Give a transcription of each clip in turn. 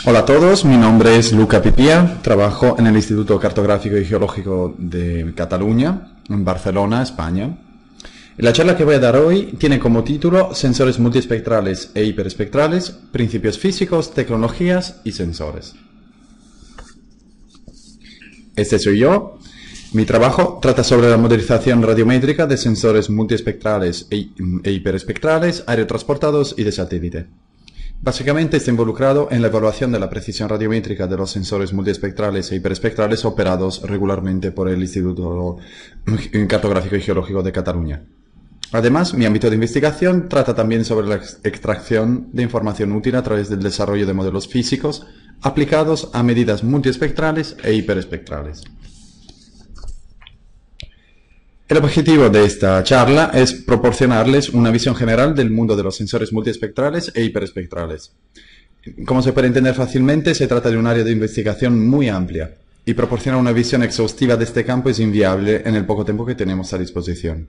Hola a todos, mi nombre es Luca Pipia, trabajo en el Instituto Cartográfico y Geológico de Cataluña, en Barcelona, España. La charla que voy a dar hoy tiene como título Sensores multiespectrales e hiperespectrales, principios físicos, tecnologías y sensores. Este soy yo. Mi trabajo trata sobre la modelización radiométrica de sensores multiespectrales e hiperespectrales, aerotransportados y de satélite. Básicamente está involucrado en la evaluación de la precisión radiométrica de los sensores multiespectrales e hiperespectrales operados regularmente por el Instituto Cartográfico y Geológico de Cataluña. Además, mi ámbito de investigación trata también sobre la extracción de información útil a través del desarrollo de modelos físicos aplicados a medidas multiespectrales e hiperespectrales. El objetivo de esta charla es proporcionarles una visión general del mundo de los sensores multiespectrales e hiperespectrales. Como se puede entender fácilmente, se trata de un área de investigación muy amplia, y proporcionar una visión exhaustiva de este campo es inviable en el poco tiempo que tenemos a disposición.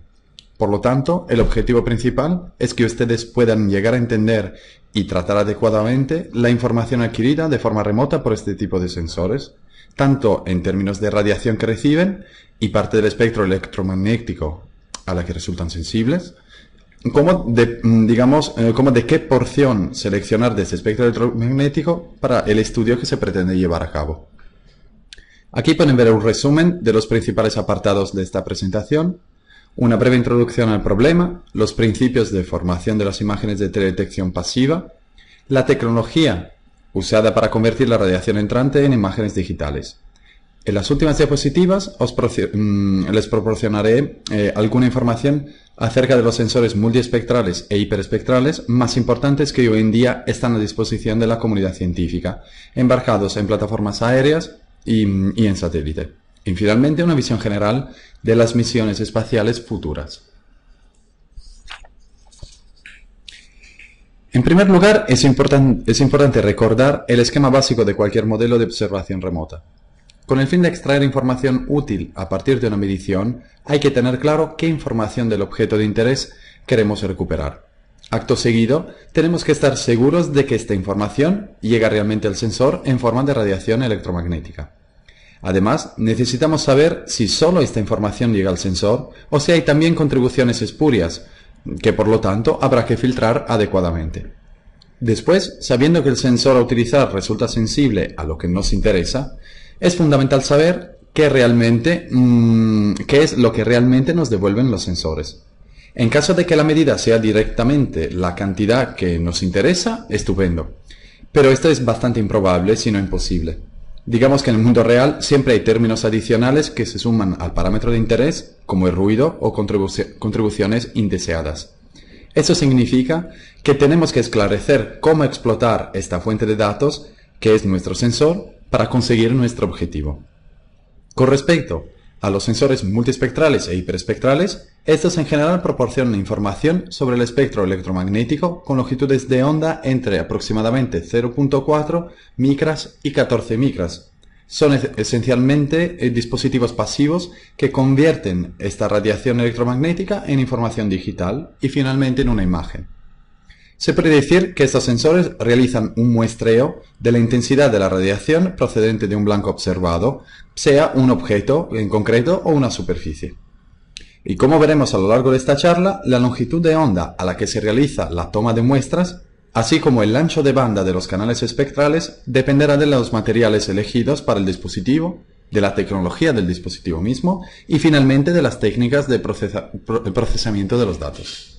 Por lo tanto, el objetivo principal es que ustedes puedan llegar a entender y tratar adecuadamente la información adquirida de forma remota por este tipo de sensores, tanto en términos de radiación que reciben y parte del espectro electromagnético a la que resultan sensibles, como de qué porción seleccionar de ese espectro electromagnético para el estudio que se pretende llevar a cabo. Aquí pueden ver un resumen de los principales apartados de esta presentación, una breve introducción al problema, los principios de formación de las imágenes de teledetección pasiva, la tecnología usada para convertir la radiación entrante en imágenes digitales. En las últimas diapositivas les proporcionaré alguna información acerca de los sensores multiespectrales e hiperespectrales más importantes que hoy en día están a disposición de la comunidad científica, embarcados en plataformas aéreas y en satélite. Y finalmente una visión general de las misiones espaciales futuras. En primer lugar, es importante recordar el esquema básico de cualquier modelo de observación remota. Con el fin de extraer información útil a partir de una medición, hay que tener claro qué información del objeto de interés queremos recuperar. Acto seguido, tenemos que estar seguros de que esta información llega realmente al sensor en forma de radiación electromagnética. Además, necesitamos saber si solo esta información llega al sensor o si hay también contribuciones espurias, que por lo tanto habrá que filtrar adecuadamente. Después, sabiendo que el sensor a utilizar resulta sensible a lo que nos interesa, es fundamental saber qué es lo que realmente nos devuelven los sensores. En caso de que la medida sea directamente la cantidad que nos interesa, estupendo. Pero esto es bastante improbable, si no imposible. Digamos que en el mundo real siempre hay términos adicionales que se suman al parámetro de interés, como el ruido o contribuciones indeseadas. Eso significa que tenemos que esclarecer cómo explotar esta fuente de datos, que es nuestro sensor, para conseguir nuestro objetivo. Con respecto a los sensores multiespectrales e hiperespectrales, estos en general proporcionan información sobre el espectro electromagnético con longitudes de onda entre aproximadamente 0.4 micras y 14 micras. Son esencialmente dispositivos pasivos que convierten esta radiación electromagnética en información digital y finalmente en una imagen. Se puede decir que estos sensores realizan un muestreo de la intensidad de la radiación procedente de un blanco observado, sea un objeto en concreto o una superficie. Y como veremos a lo largo de esta charla, la longitud de onda a la que se realiza la toma de muestras, así como el ancho de banda de los canales espectrales, dependerá de los materiales elegidos para el dispositivo, de la tecnología del dispositivo mismo y finalmente de las técnicas de procesamiento de los datos.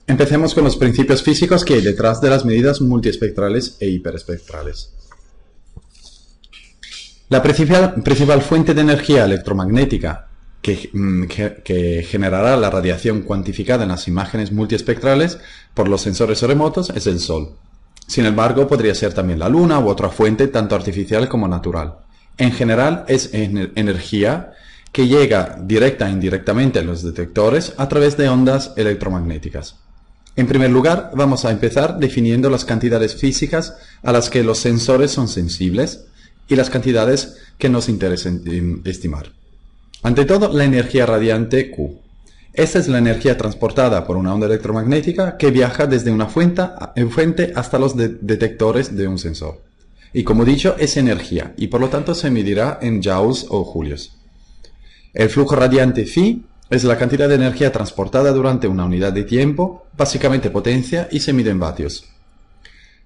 Empecemos con los principios físicos que hay detrás de las medidas multiespectrales e hiperespectrales. La principal fuente de energía electromagnética que generará la radiación cuantificada en las imágenes multiespectrales por los sensores remotos es el Sol. Sin embargo, podría ser también la Luna u otra fuente tanto artificial como natural. En general, es energía que llega directa e indirectamente a los detectores a través de ondas electromagnéticas. En primer lugar, vamos a empezar definiendo las cantidades físicas a las que los sensores son sensibles y las cantidades que nos interesa estimar. Ante todo, la energía radiante Q. Esta es la energía transportada por una onda electromagnética que viaja desde una fuente hasta los detectores de un sensor. Y como dicho, es energía, y por lo tanto se medirá en joules o julios. El flujo radiante phi es la cantidad de energía transportada durante una unidad de tiempo, básicamente potencia, y se mide en vatios.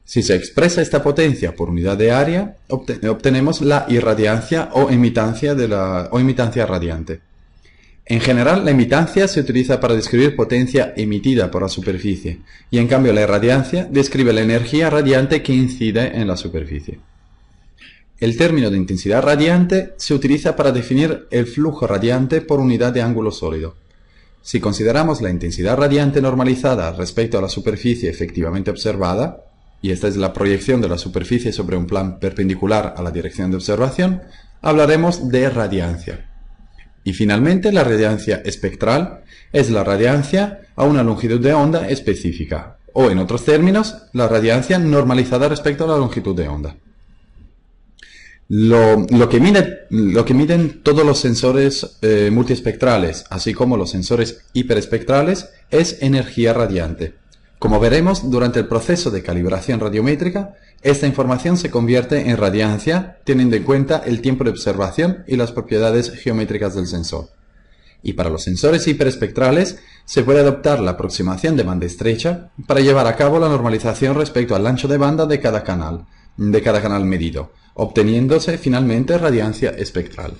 Si se expresa esta potencia por unidad de área, obtenemos la irradiancia o emitancia radiante. En general, la emitancia se utiliza para describir potencia emitida por la superficie, y en cambio la irradiancia describe la energía radiante que incide en la superficie. El término de intensidad radiante se utiliza para definir el flujo radiante por unidad de ángulo sólido. Si consideramos la intensidad radiante normalizada respecto a la superficie efectivamente observada, y esta es la proyección de la superficie sobre un plan perpendicular a la dirección de observación, hablaremos de radiancia. Y finalmente, la radiancia espectral es la radiancia a una longitud de onda específica, o en otros términos, la radiancia normalizada respecto a la longitud de onda. Lo que miden todos los sensores multiespectrales, así como los sensores hiperespectrales, es energía radiante. Como veremos, durante el proceso de calibración radiométrica, esta información se convierte en radiancia, teniendo en cuenta el tiempo de observación y las propiedades geométricas del sensor. Y para los sensores hiperespectrales, se puede adoptar la aproximación de banda estrecha para llevar a cabo la normalización respecto al ancho de banda de cada canal medido, obteniéndose finalmente radiancia espectral.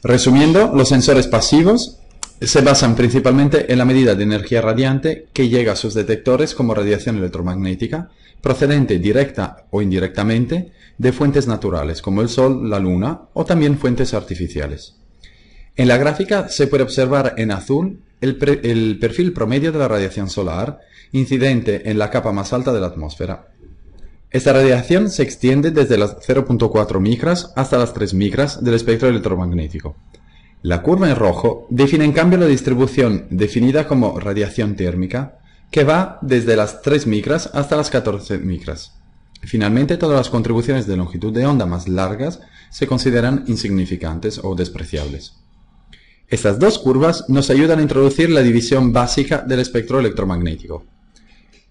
Resumiendo, los sensores pasivos se basan principalmente en la medida de energía radiante que llega a sus detectores como radiación electromagnética, procedente directa o indirectamente de fuentes naturales como el Sol, la Luna o también fuentes artificiales. En la gráfica se puede observar en azul el perfil promedio de la radiación solar incidente en la capa más alta de la atmósfera. Esta radiación se extiende desde las 0.4 micras hasta las 3 micras del espectro electromagnético. La curva en rojo define en cambio la distribución definida como radiación térmica, que va desde las 3 micras hasta las 14 micras. Finalmente, todas las contribuciones de longitud de onda más largas se consideran insignificantes o despreciables. Estas dos curvas nos ayudan a introducir la división básica del espectro electromagnético.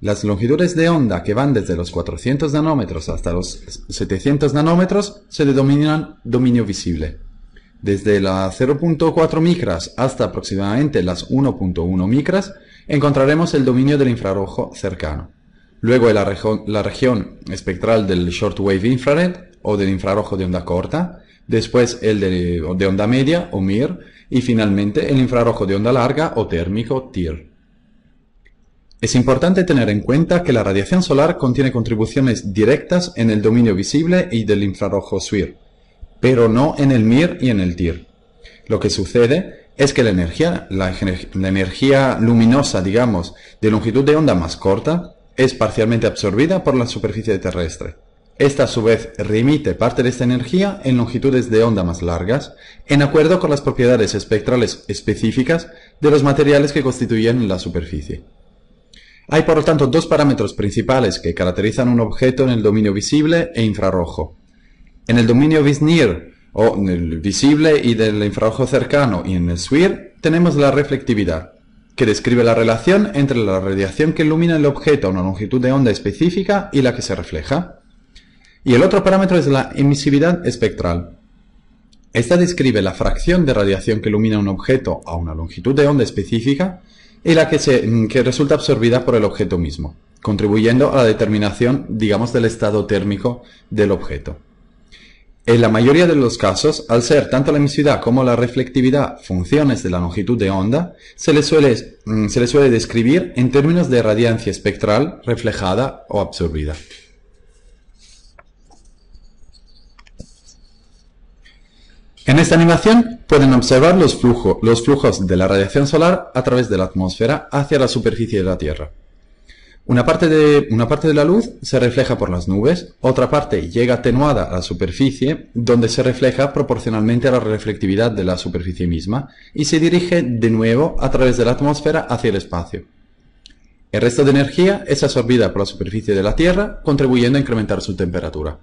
Las longitudes de onda que van desde los 400 nanómetros hasta los 700 nanómetros se denominan dominio visible. Desde las 0.4 micras hasta aproximadamente las 1.1 micras encontraremos el dominio del infrarrojo cercano. Luego la región espectral del shortwave infrared o del infrarrojo de onda corta, después el de onda media o MIR y finalmente el infrarrojo de onda larga o térmico TIR. Es importante tener en cuenta que la radiación solar contiene contribuciones directas en el dominio visible y del infrarrojo SWIR, pero no en el MIR y en el TIR. Lo que sucede es que la energía luminosa, digamos, de longitud de onda más corta, es parcialmente absorbida por la superficie terrestre. Esta a su vez remite parte de esta energía en longitudes de onda más largas, en acuerdo con las propiedades espectrales específicas de los materiales que constituyen la superficie. Hay por lo tanto dos parámetros principales que caracterizan un objeto en el dominio visible e infrarrojo. En el dominio VISNIR, o en el visible y del infrarrojo cercano, y en el SWIR, tenemos la reflectividad, que describe la relación entre la radiación que ilumina el objeto a una longitud de onda específica y la que se refleja. Y el otro parámetro es la emisividad espectral. Esta describe la fracción de radiación que ilumina un objeto a una longitud de onda específica y la que resulta absorbida por el objeto mismo, contribuyendo a la determinación, digamos, del estado térmico del objeto. En la mayoría de los casos, al ser tanto la emisividad como la reflectividad funciones de la longitud de onda, se le suele describir en términos de radiancia espectral reflejada o absorbida. En esta animación pueden observar los flujos de la radiación solar a través de la atmósfera hacia la superficie de la Tierra. Una parte de la luz se refleja por las nubes, otra parte llega atenuada a la superficie, donde se refleja proporcionalmente a la reflectividad de la superficie misma, y se dirige de nuevo a través de la atmósfera hacia el espacio. El resto de energía es absorbida por la superficie de la Tierra, contribuyendo a incrementar su temperatura.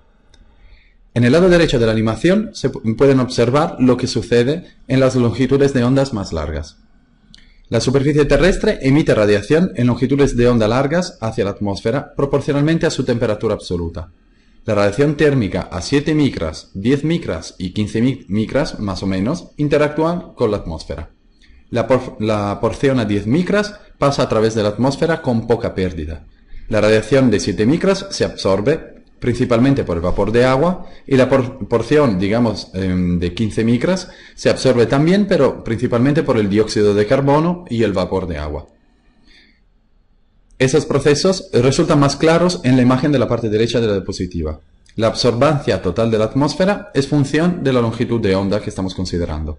En el lado derecho de la animación se pueden observar lo que sucede en las longitudes de ondas más largas. La superficie terrestre emite radiación en longitudes de onda largas hacia la atmósfera proporcionalmente a su temperatura absoluta. La radiación térmica a 7 micras, 10 micras y 15 micras, más o menos, interactúan con la atmósfera. La porción a 10 micras pasa a través de la atmósfera con poca pérdida. La radiación de 7 micras se absorbe principalmente por el vapor de agua, y la porción, digamos, de 15 micras se absorbe también, pero principalmente por el dióxido de carbono y el vapor de agua. Esos procesos resultan más claros en la imagen de la parte derecha de la diapositiva. La absorbancia total de la atmósfera es función de la longitud de onda que estamos considerando.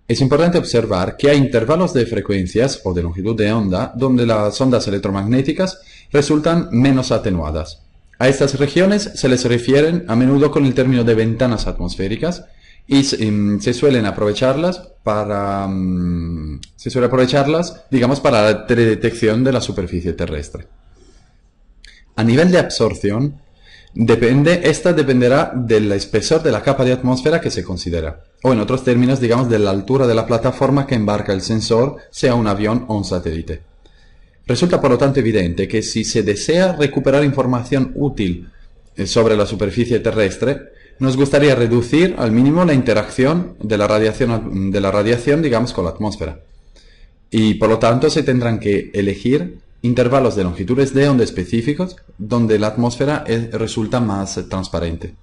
Es importante observar que hay intervalos de frecuencias o de longitud de onda donde las ondas electromagnéticas resultan menos atenuadas. A estas regiones se les refieren a menudo con el término de ventanas atmosféricas y se suelen aprovecharlas, digamos, para la detección de la superficie terrestre. A nivel de absorción, esta dependerá del espesor de la capa de atmósfera que se considera, o en otros términos, digamos, de la altura de la plataforma que embarca el sensor, sea un avión o un satélite. Resulta por lo tanto evidente que si se desea recuperar información útil sobre la superficie terrestre, nos gustaría reducir al mínimo la interacción de la radiación, digamos, con la atmósfera. Y por lo tanto se tendrán que elegir intervalos de longitudes de onda específicos donde la atmósfera resulta más transparente.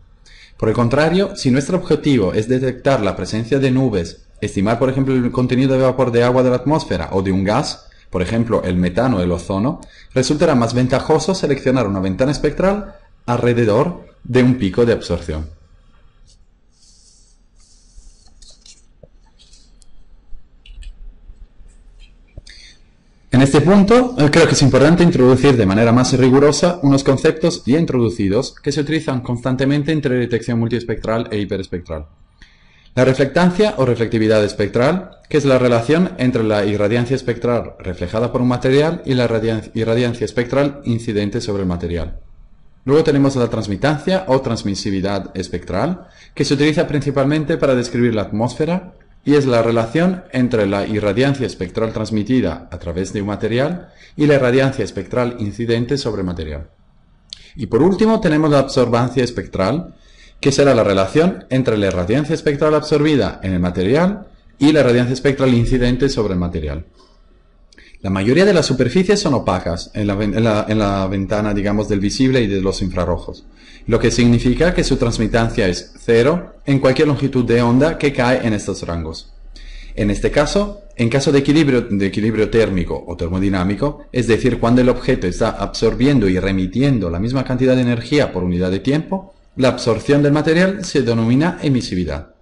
Por el contrario, si nuestro objetivo es detectar la presencia de nubes, estimar por ejemplo el contenido de vapor de agua de la atmósfera o de un gas, por ejemplo el metano o el ozono, resultará más ventajoso seleccionar una ventana espectral alrededor de un pico de absorción. En este punto, creo que es importante introducir de manera más rigurosa unos conceptos ya introducidos que se utilizan constantemente entre detección multiespectral e hiperespectral. La reflectancia o reflectividad espectral, que es la relación entre la irradiancia espectral reflejada por un material y la irradiancia espectral incidente sobre el material. Luego tenemos la transmitancia o transmisividad espectral, que se utiliza principalmente para describir la atmósfera, y es la relación entre la irradiancia espectral transmitida a través de un material y la irradiancia espectral incidente sobre el material. Y por último tenemos la absorbancia espectral, que será la relación entre la irradiancia espectral absorbida en el material y la irradiancia espectral incidente sobre el material. La mayoría de las superficies son opacas en la ventana, digamos, del visible y de los infrarrojos, lo que significa que su transmitancia es cero en cualquier longitud de onda que cae en estos rangos. En este caso, en caso de equilibrio térmico o termodinámico, es decir, cuando el objeto está absorbiendo y remitiendo la misma cantidad de energía por unidad de tiempo, la absorción del material se denomina emisividad.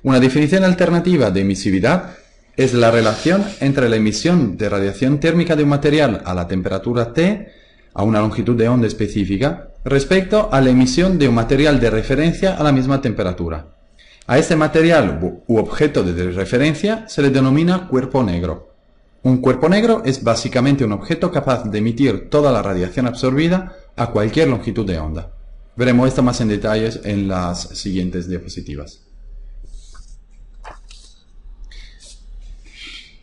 Una definición alternativa de emisividad es la relación entre la emisión de radiación térmica de un material a la temperatura T, a una longitud de onda específica, respecto a la emisión de un material de referencia a la misma temperatura. A este material u objeto de referencia se le denomina cuerpo negro. Un cuerpo negro es básicamente un objeto capaz de emitir toda la radiación absorbida a cualquier longitud de onda. Veremos esto más en detalles en las siguientes diapositivas.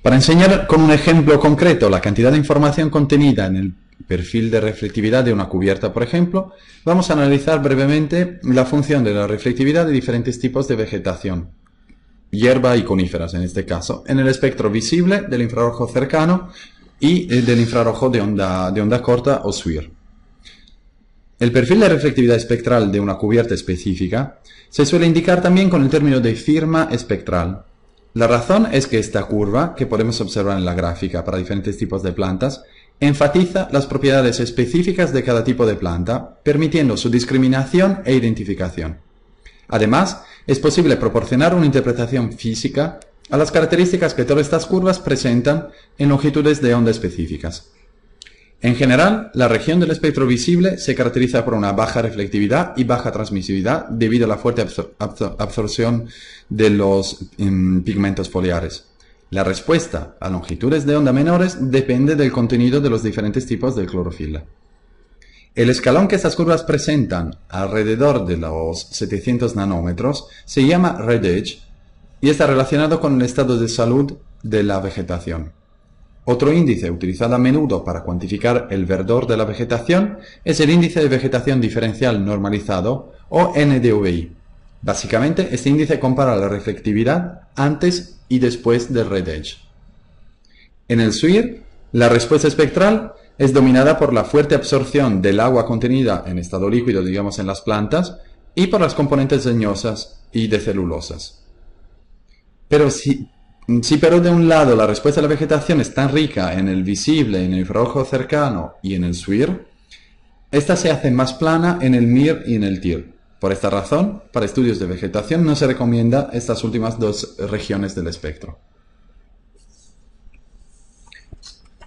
Para enseñar con un ejemplo concreto la cantidad de información contenida en el perfil de reflectividad de una cubierta, por ejemplo, vamos a analizar brevemente la función de la reflectividad de diferentes tipos de vegetación, hierba y coníferas en este caso, en el espectro visible del infrarrojo cercano y del infrarrojo de onda corta o SWIR. El perfil de reflectividad espectral de una cubierta específica se suele indicar también con el término de firma espectral. La razón es que esta curva, que podemos observar en la gráfica para diferentes tipos de plantas, enfatiza las propiedades específicas de cada tipo de planta, permitiendo su discriminación e identificación. Además, es posible proporcionar una interpretación física a las características que todas estas curvas presentan en longitudes de onda específicas. En general, la región del espectro visible se caracteriza por una baja reflectividad y baja transmisividad debido a la fuerte absorción de los pigmentos foliares. La respuesta a longitudes de onda menores depende del contenido de los diferentes tipos de clorofila. El escalón que estas curvas presentan alrededor de los 700 nanómetros se llama Red Edge y está relacionado con el estado de salud de la vegetación. Otro índice utilizado a menudo para cuantificar el verdor de la vegetación es el índice de vegetación diferencial normalizado o NDVI. Básicamente, este índice compara la reflectividad antes y después del Red Edge. En el SWIR, la respuesta espectral es dominada por la fuerte absorción del agua contenida en estado líquido, digamos en las plantas, y por las componentes leñosas y de celulosas. Pero si de un lado la respuesta de la vegetación es tan rica en el visible, en el infrarrojo cercano y en el SWIR, esta se hace más plana en el MIR y en el TIR. Por esta razón, para estudios de vegetación no se recomienda estas últimas dos regiones del espectro.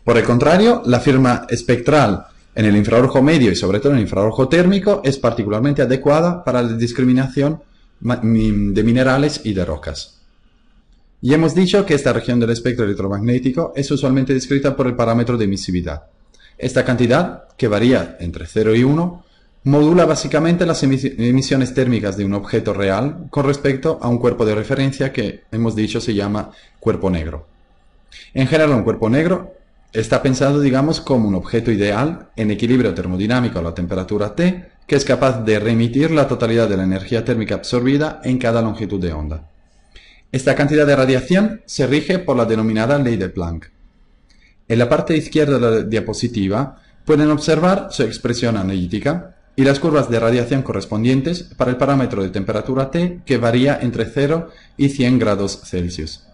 Por el contrario, la firma espectral en el infrarrojo medio y sobre todo en el infrarrojo térmico es particularmente adecuada para la discriminación de minerales y de rocas. Y hemos dicho que esta región del espectro electromagnético es usualmente descrita por el parámetro de emisividad. Esta cantidad, que varía entre 0 y 1, modula básicamente las emisiones térmicas de un objeto real con respecto a un cuerpo de referencia que hemos dicho se llama cuerpo negro. En general, un cuerpo negro está pensado, digamos, como un objeto ideal en equilibrio termodinámico a la temperatura T, que es capaz de reemitir la totalidad de la energía térmica absorbida en cada longitud de onda. Esta cantidad de radiación se rige por la denominada ley de Planck. En la parte izquierda de la diapositiva pueden observar su expresión analítica y las curvas de radiación correspondientes para el parámetro de temperatura T que varía entre 0 y 100 grados Celsius.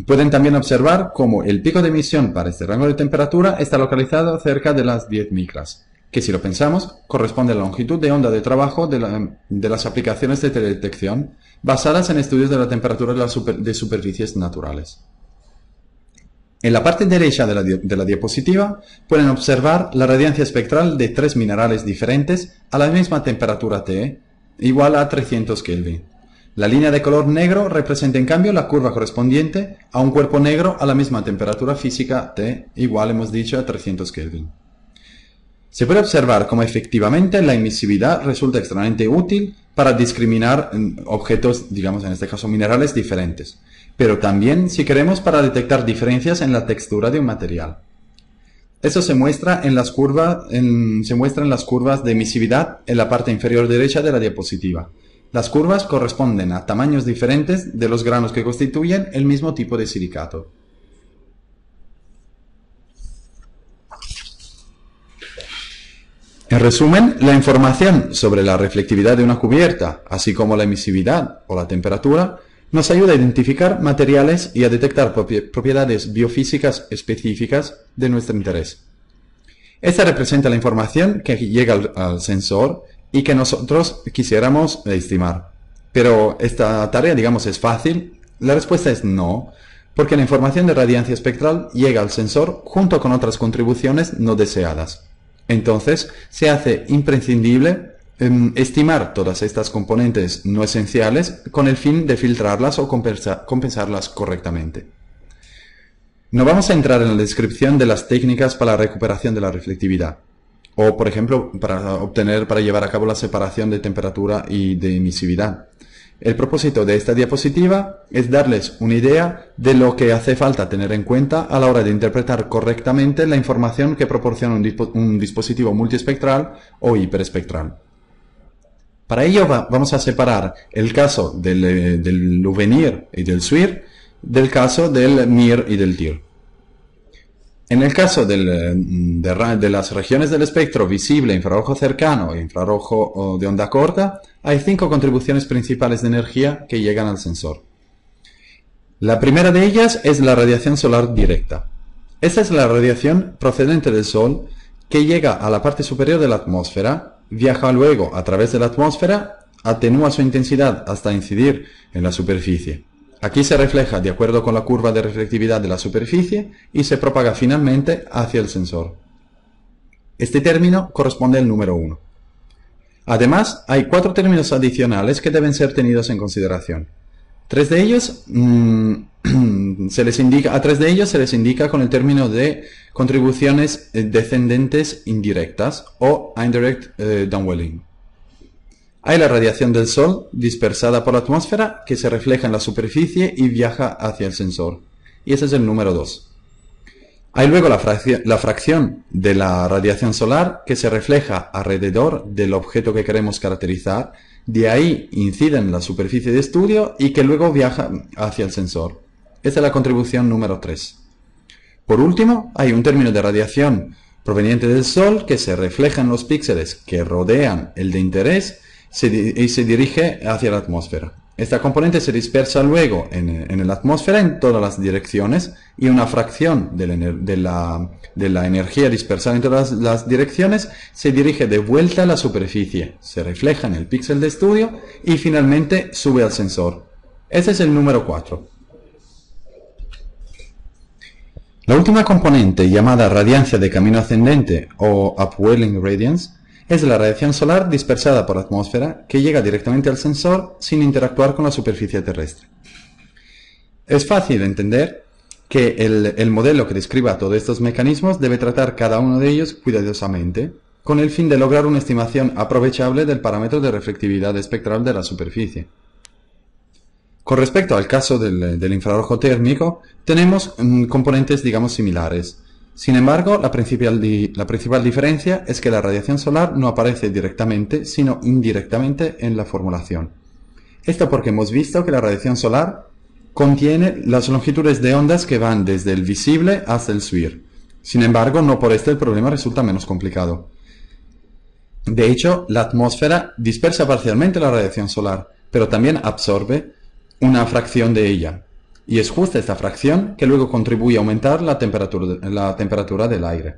Pueden también observar cómo el pico de emisión para este rango de temperatura está localizado cerca de las 10 micras, que si lo pensamos corresponde a la longitud de onda de trabajo de las aplicaciones de teledetección basadas en estudios de la temperatura de superficies naturales. En la parte derecha de la diapositiva pueden observar la radiancia espectral de tres minerales diferentes a la misma temperatura T, igual a 300 Kelvin. La línea de color negro representa en cambio la curva correspondiente a un cuerpo negro a la misma temperatura física T, igual hemos dicho a 300 Kelvin. Se puede observar cómo efectivamente la emisividad resulta extremadamente útil para discriminar objetos, digamos en este caso minerales diferentes, pero también, si queremos, para detectar diferencias en la textura de un material. Eso se muestra en las curvas de emisividad en la parte inferior derecha de la diapositiva. Las curvas corresponden a tamaños diferentes de los granos que constituyen el mismo tipo de silicato. En resumen, la información sobre la reflectividad de una cubierta, así como la emisividad o la temperatura, nos ayuda a identificar materiales y a detectar propiedades biofísicas específicas de nuestro interés. Esta representa la información que llega al sensor y que nosotros quisiéramos estimar. Pero esta tarea, digamos, es fácil. La respuesta es no, porque la información de radiancia espectral llega al sensor junto con otras contribuciones no deseadas. Entonces, se hace imprescindible estimar todas estas componentes no esenciales con el fin de filtrarlas o compensarlas correctamente. No vamos a entrar en la descripción de las técnicas para la recuperación de la reflectividad, o por ejemplo, para llevar a cabo la separación de temperatura y de emisividad. El propósito de esta diapositiva es darles una idea de lo que hace falta tener en cuenta a la hora de interpretar correctamente la información que proporciona un dispositivo multiespectral o hiperespectral. Para ello vamos a separar el caso del Luvenir y del SWIR del caso del MIR y del TIR. En el caso de las regiones del espectro visible, infrarrojo cercano e infrarrojo de onda corta, hay 5 contribuciones principales de energía que llegan al sensor. La primera de ellas es la radiación solar directa. Esta es la radiación procedente del Sol que llega a la parte superior de la atmósfera, viaja luego a través de la atmósfera, atenúa su intensidad hasta incidir en la superficie. Aquí se refleja de acuerdo con la curva de reflectividad de la superficie y se propaga finalmente hacia el sensor. Este término corresponde al número 1. Además, hay 4 términos adicionales que deben ser tenidos en consideración. Tres de ellos a tres de ellos se les indica con el término de contribuciones descendentes indirectas o indirect downwelling. Hay la radiación del Sol dispersada por la atmósfera que se refleja en la superficie y viaja hacia el sensor. Y ese es el número 2. Hay luego la fracción de la radiación solar que se refleja alrededor del objeto que queremos caracterizar, de ahí incide en la superficie de estudio y que luego viaja hacia el sensor. Esta es la contribución número 3. Por último, hay un término de radiación proveniente del Sol que se refleja en los píxeles que rodean el de interés y se dirige hacia la atmósfera. Esta componente se dispersa luego en la atmósfera en todas las direcciones y una fracción de la energía dispersada en todas las direcciones se dirige de vuelta a la superficie, se refleja en el píxel de estudio y finalmente sube al sensor. Ese es el número 4. La última componente, llamada radiancia de camino ascendente o upwelling radiance, es la radiación solar dispersada por la atmósfera que llega directamente al sensor sin interactuar con la superficie terrestre. Es fácil entender que el modelo que describa todos estos mecanismos debe tratar cada uno de ellos cuidadosamente, con el fin de lograr una estimación aprovechable del parámetro de reflectividad espectral de la superficie. Con respecto al caso del infrarrojo térmico, tenemos componentes, digamos, similares. Sin embargo, la principal diferencia es que la radiación solar no aparece directamente, sino indirectamente en la formulación. Esto porque hemos visto que la radiación solar contiene las longitudes de ondas que van desde el visible hasta el SWIR. Sin embargo, no por esto el problema resulta menos complicado. De hecho, la atmósfera dispersa parcialmente la radiación solar, pero también absorbe una fracción de ella. Y es justa esta fracción que luego contribuye a aumentar la temperatura del aire.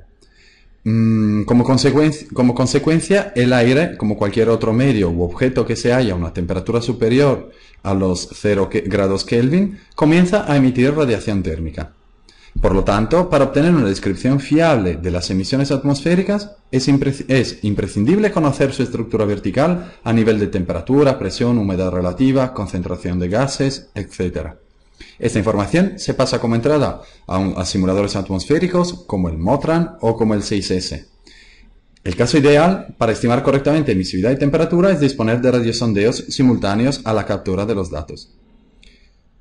Como consecuencia, el aire, como cualquier otro medio u objeto que se halla a una temperatura superior a los 0 grados Kelvin, comienza a emitir radiación térmica. Por lo tanto, para obtener una descripción fiable de las emisiones atmosféricas, es imprescindible conocer su estructura vertical a nivel de temperatura, presión, humedad relativa, concentración de gases, etc. Esta información se pasa como entrada a simuladores atmosféricos como el MOTRAN o como el 6S. El caso ideal para estimar correctamente emisividad y temperatura es disponer de radiosondeos simultáneos a la captura de los datos.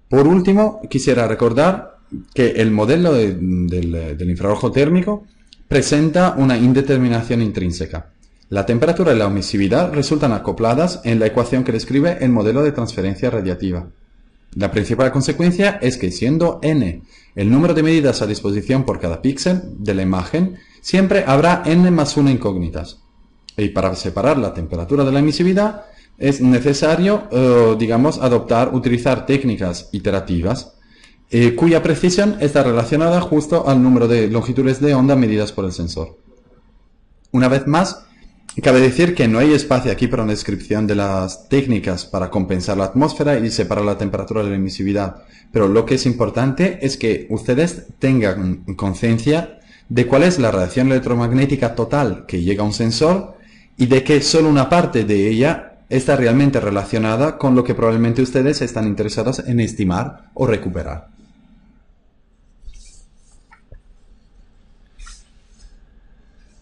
Por último, quisiera recordar que el modelo del infrarrojo térmico presenta una indeterminación intrínseca. La temperatura y la emisividad resultan acopladas en la ecuación que describe el modelo de transferencia radiativa. La principal consecuencia es que siendo n el número de medidas a disposición por cada píxel de la imagen, siempre habrá n más 1 incógnitas. Y para separar la temperatura de la emisividad es necesario, utilizar técnicas iterativas cuya precisión está relacionada justo al número de longitudes de onda medidas por el sensor. Una vez más, cabe decir que no hay espacio aquí para una descripción de las técnicas para compensar la atmósfera y separar la temperatura de la emisividad, pero lo que es importante es que ustedes tengan conciencia de cuál es la radiación electromagnética total que llega a un sensor y de que solo una parte de ella está realmente relacionada con lo que probablemente ustedes están interesados en estimar o recuperar.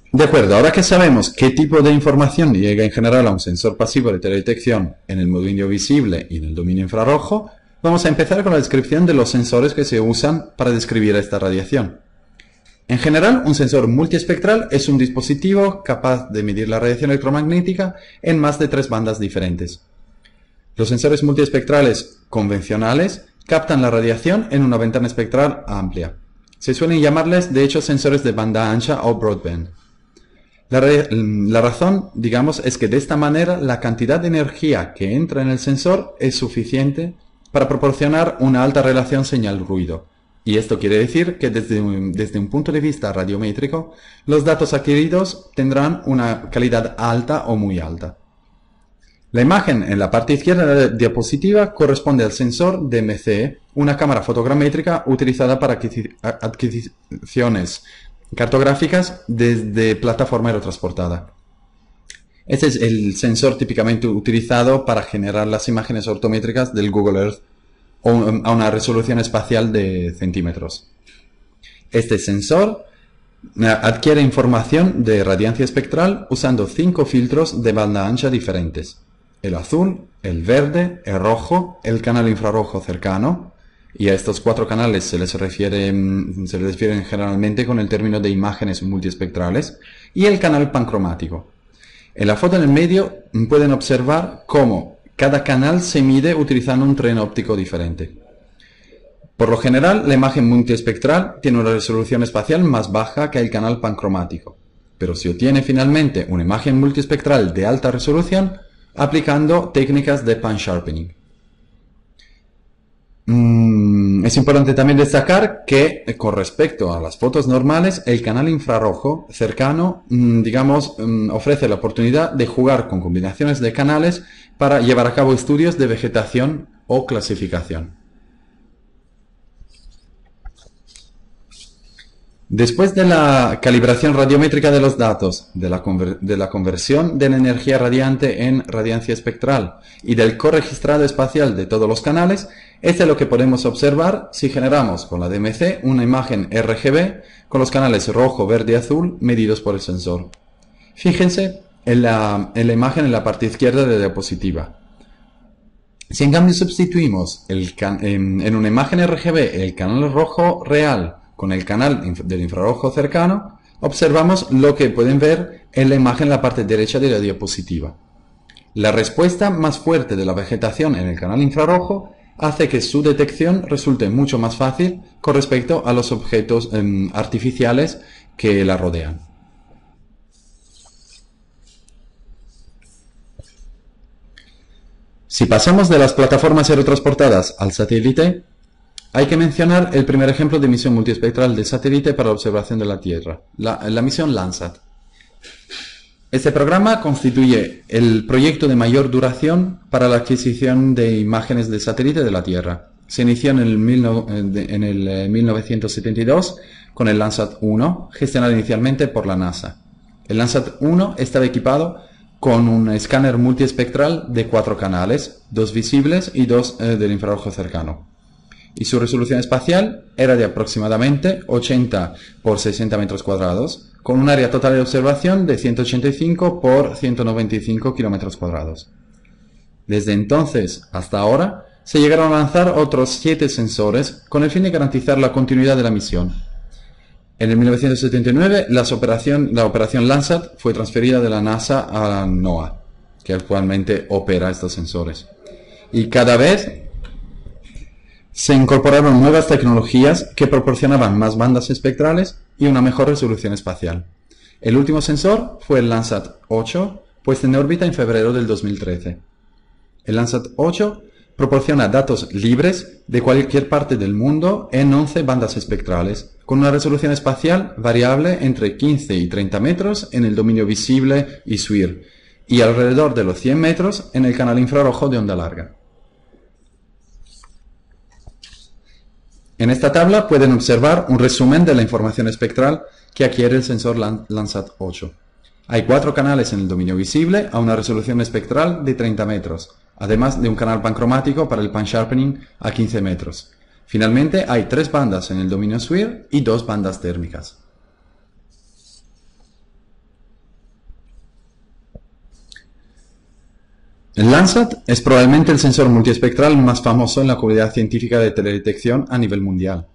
De acuerdo, ahora que sabemos qué tipo de información llega en general a un sensor pasivo de teledetección en el dominio visible y en el dominio infrarrojo, vamos a empezar con la descripción de los sensores que se usan para describir esta radiación. En general, un sensor multiespectral es un dispositivo capaz de medir la radiación electromagnética en más de 3 bandas diferentes. Los sensores multiespectrales convencionales captan la radiación en una ventana espectral amplia. Se suelen llamarles, de hecho, sensores de banda ancha o broadband. La razón, digamos, es que de esta manera la cantidad de energía que entra en el sensor es suficiente para proporcionar una alta relación señal-ruido. Y esto quiere decir que desde un punto de vista radiométrico, los datos adquiridos tendrán una calidad alta o muy alta. La imagen en la parte izquierda de la diapositiva corresponde al sensor DMC, una cámara fotogramétrica utilizada para adquisiciones cartográficas desde plataforma aerotransportada. Este es el sensor típicamente utilizado para generar las imágenes ortométricas del Google Earth a una resolución espacial de centímetros. Este sensor adquiere información de radiancia espectral usando 5 filtros de banda ancha diferentes: el azul, el verde, el rojo, el canal infrarrojo cercano, y a estos 4 canales se les refieren generalmente con el término de imágenes multiespectrales, y el canal pancromático. En la foto en el medio pueden observar cómo cada canal se mide utilizando un tren óptico diferente. Por lo general, la imagen multiespectral tiene una resolución espacial más baja que el canal pancromático, pero se obtiene finalmente una imagen multiespectral de alta resolución aplicando técnicas de pan-sharpening. Es importante también destacar que, con respecto a las fotos normales, el canal infrarrojo cercano, ofrece la oportunidad de jugar con combinaciones de canales para llevar a cabo estudios de vegetación o clasificación. Después de la calibración radiométrica de los datos, de la conversión de la energía radiante en radiancia espectral y del corregistrado espacial de todos los canales, este es lo que podemos observar si generamos con la DMC una imagen RGB con los canales rojo, verde y azul medidos por el sensor. Fíjense en la imagen en la parte izquierda de la diapositiva. Si en cambio sustituimos en una imagen RGB el canal rojo real con el canal del infrarrojo cercano, observamos lo que pueden ver en la imagen en la parte derecha de la diapositiva. La respuesta más fuerte de la vegetación en el canal infrarrojo hace que su detección resulte mucho más fácil con respecto a los objetos artificiales que la rodean. Si pasamos de las plataformas aerotransportadas al satélite, hay que mencionar el primer ejemplo de misión multiespectral de satélite para la observación de la Tierra, la misión Landsat. Este programa constituye el proyecto de mayor duración para la adquisición de imágenes de satélite de la Tierra. Se inició en el 1972 con el Landsat 1, gestionado inicialmente por la NASA. El Landsat 1 estaba equipado con un escáner multiespectral de 4 canales, 2 visibles y 2 del infrarrojo cercano. Y su resolución espacial era de aproximadamente 80 por 60 metros cuadrados, con un área total de observación de 185 por 195 kilómetros cuadrados. Desde entonces hasta ahora, se llegaron a lanzar otros 7 sensores con el fin de garantizar la continuidad de la misión. En el 1979, la operación Landsat fue transferida de la NASA a la NOAA, que actualmente opera estos sensores. Y cada vez se incorporaron nuevas tecnologías que proporcionaban más bandas espectrales y una mejor resolución espacial. El último sensor fue el Landsat 8, puesto en órbita en febrero del 2013. El Landsat 8 proporciona datos libres de cualquier parte del mundo en 11 bandas espectrales, con una resolución espacial variable entre 15 y 30 metros en el dominio visible y SWIR, y alrededor de los 100 metros en el canal infrarrojo de onda larga. En esta tabla pueden observar un resumen de la información espectral que adquiere el sensor Landsat 8. Hay 4 canales en el dominio visible a una resolución espectral de 30 metros, además de un canal pancromático para el pan-sharpening a 15 metros. Finalmente, hay 3 bandas en el dominio SWIR y 2 bandas térmicas. El Landsat es probablemente el sensor multiespectral más famoso en la comunidad científica de teledetección a nivel mundial.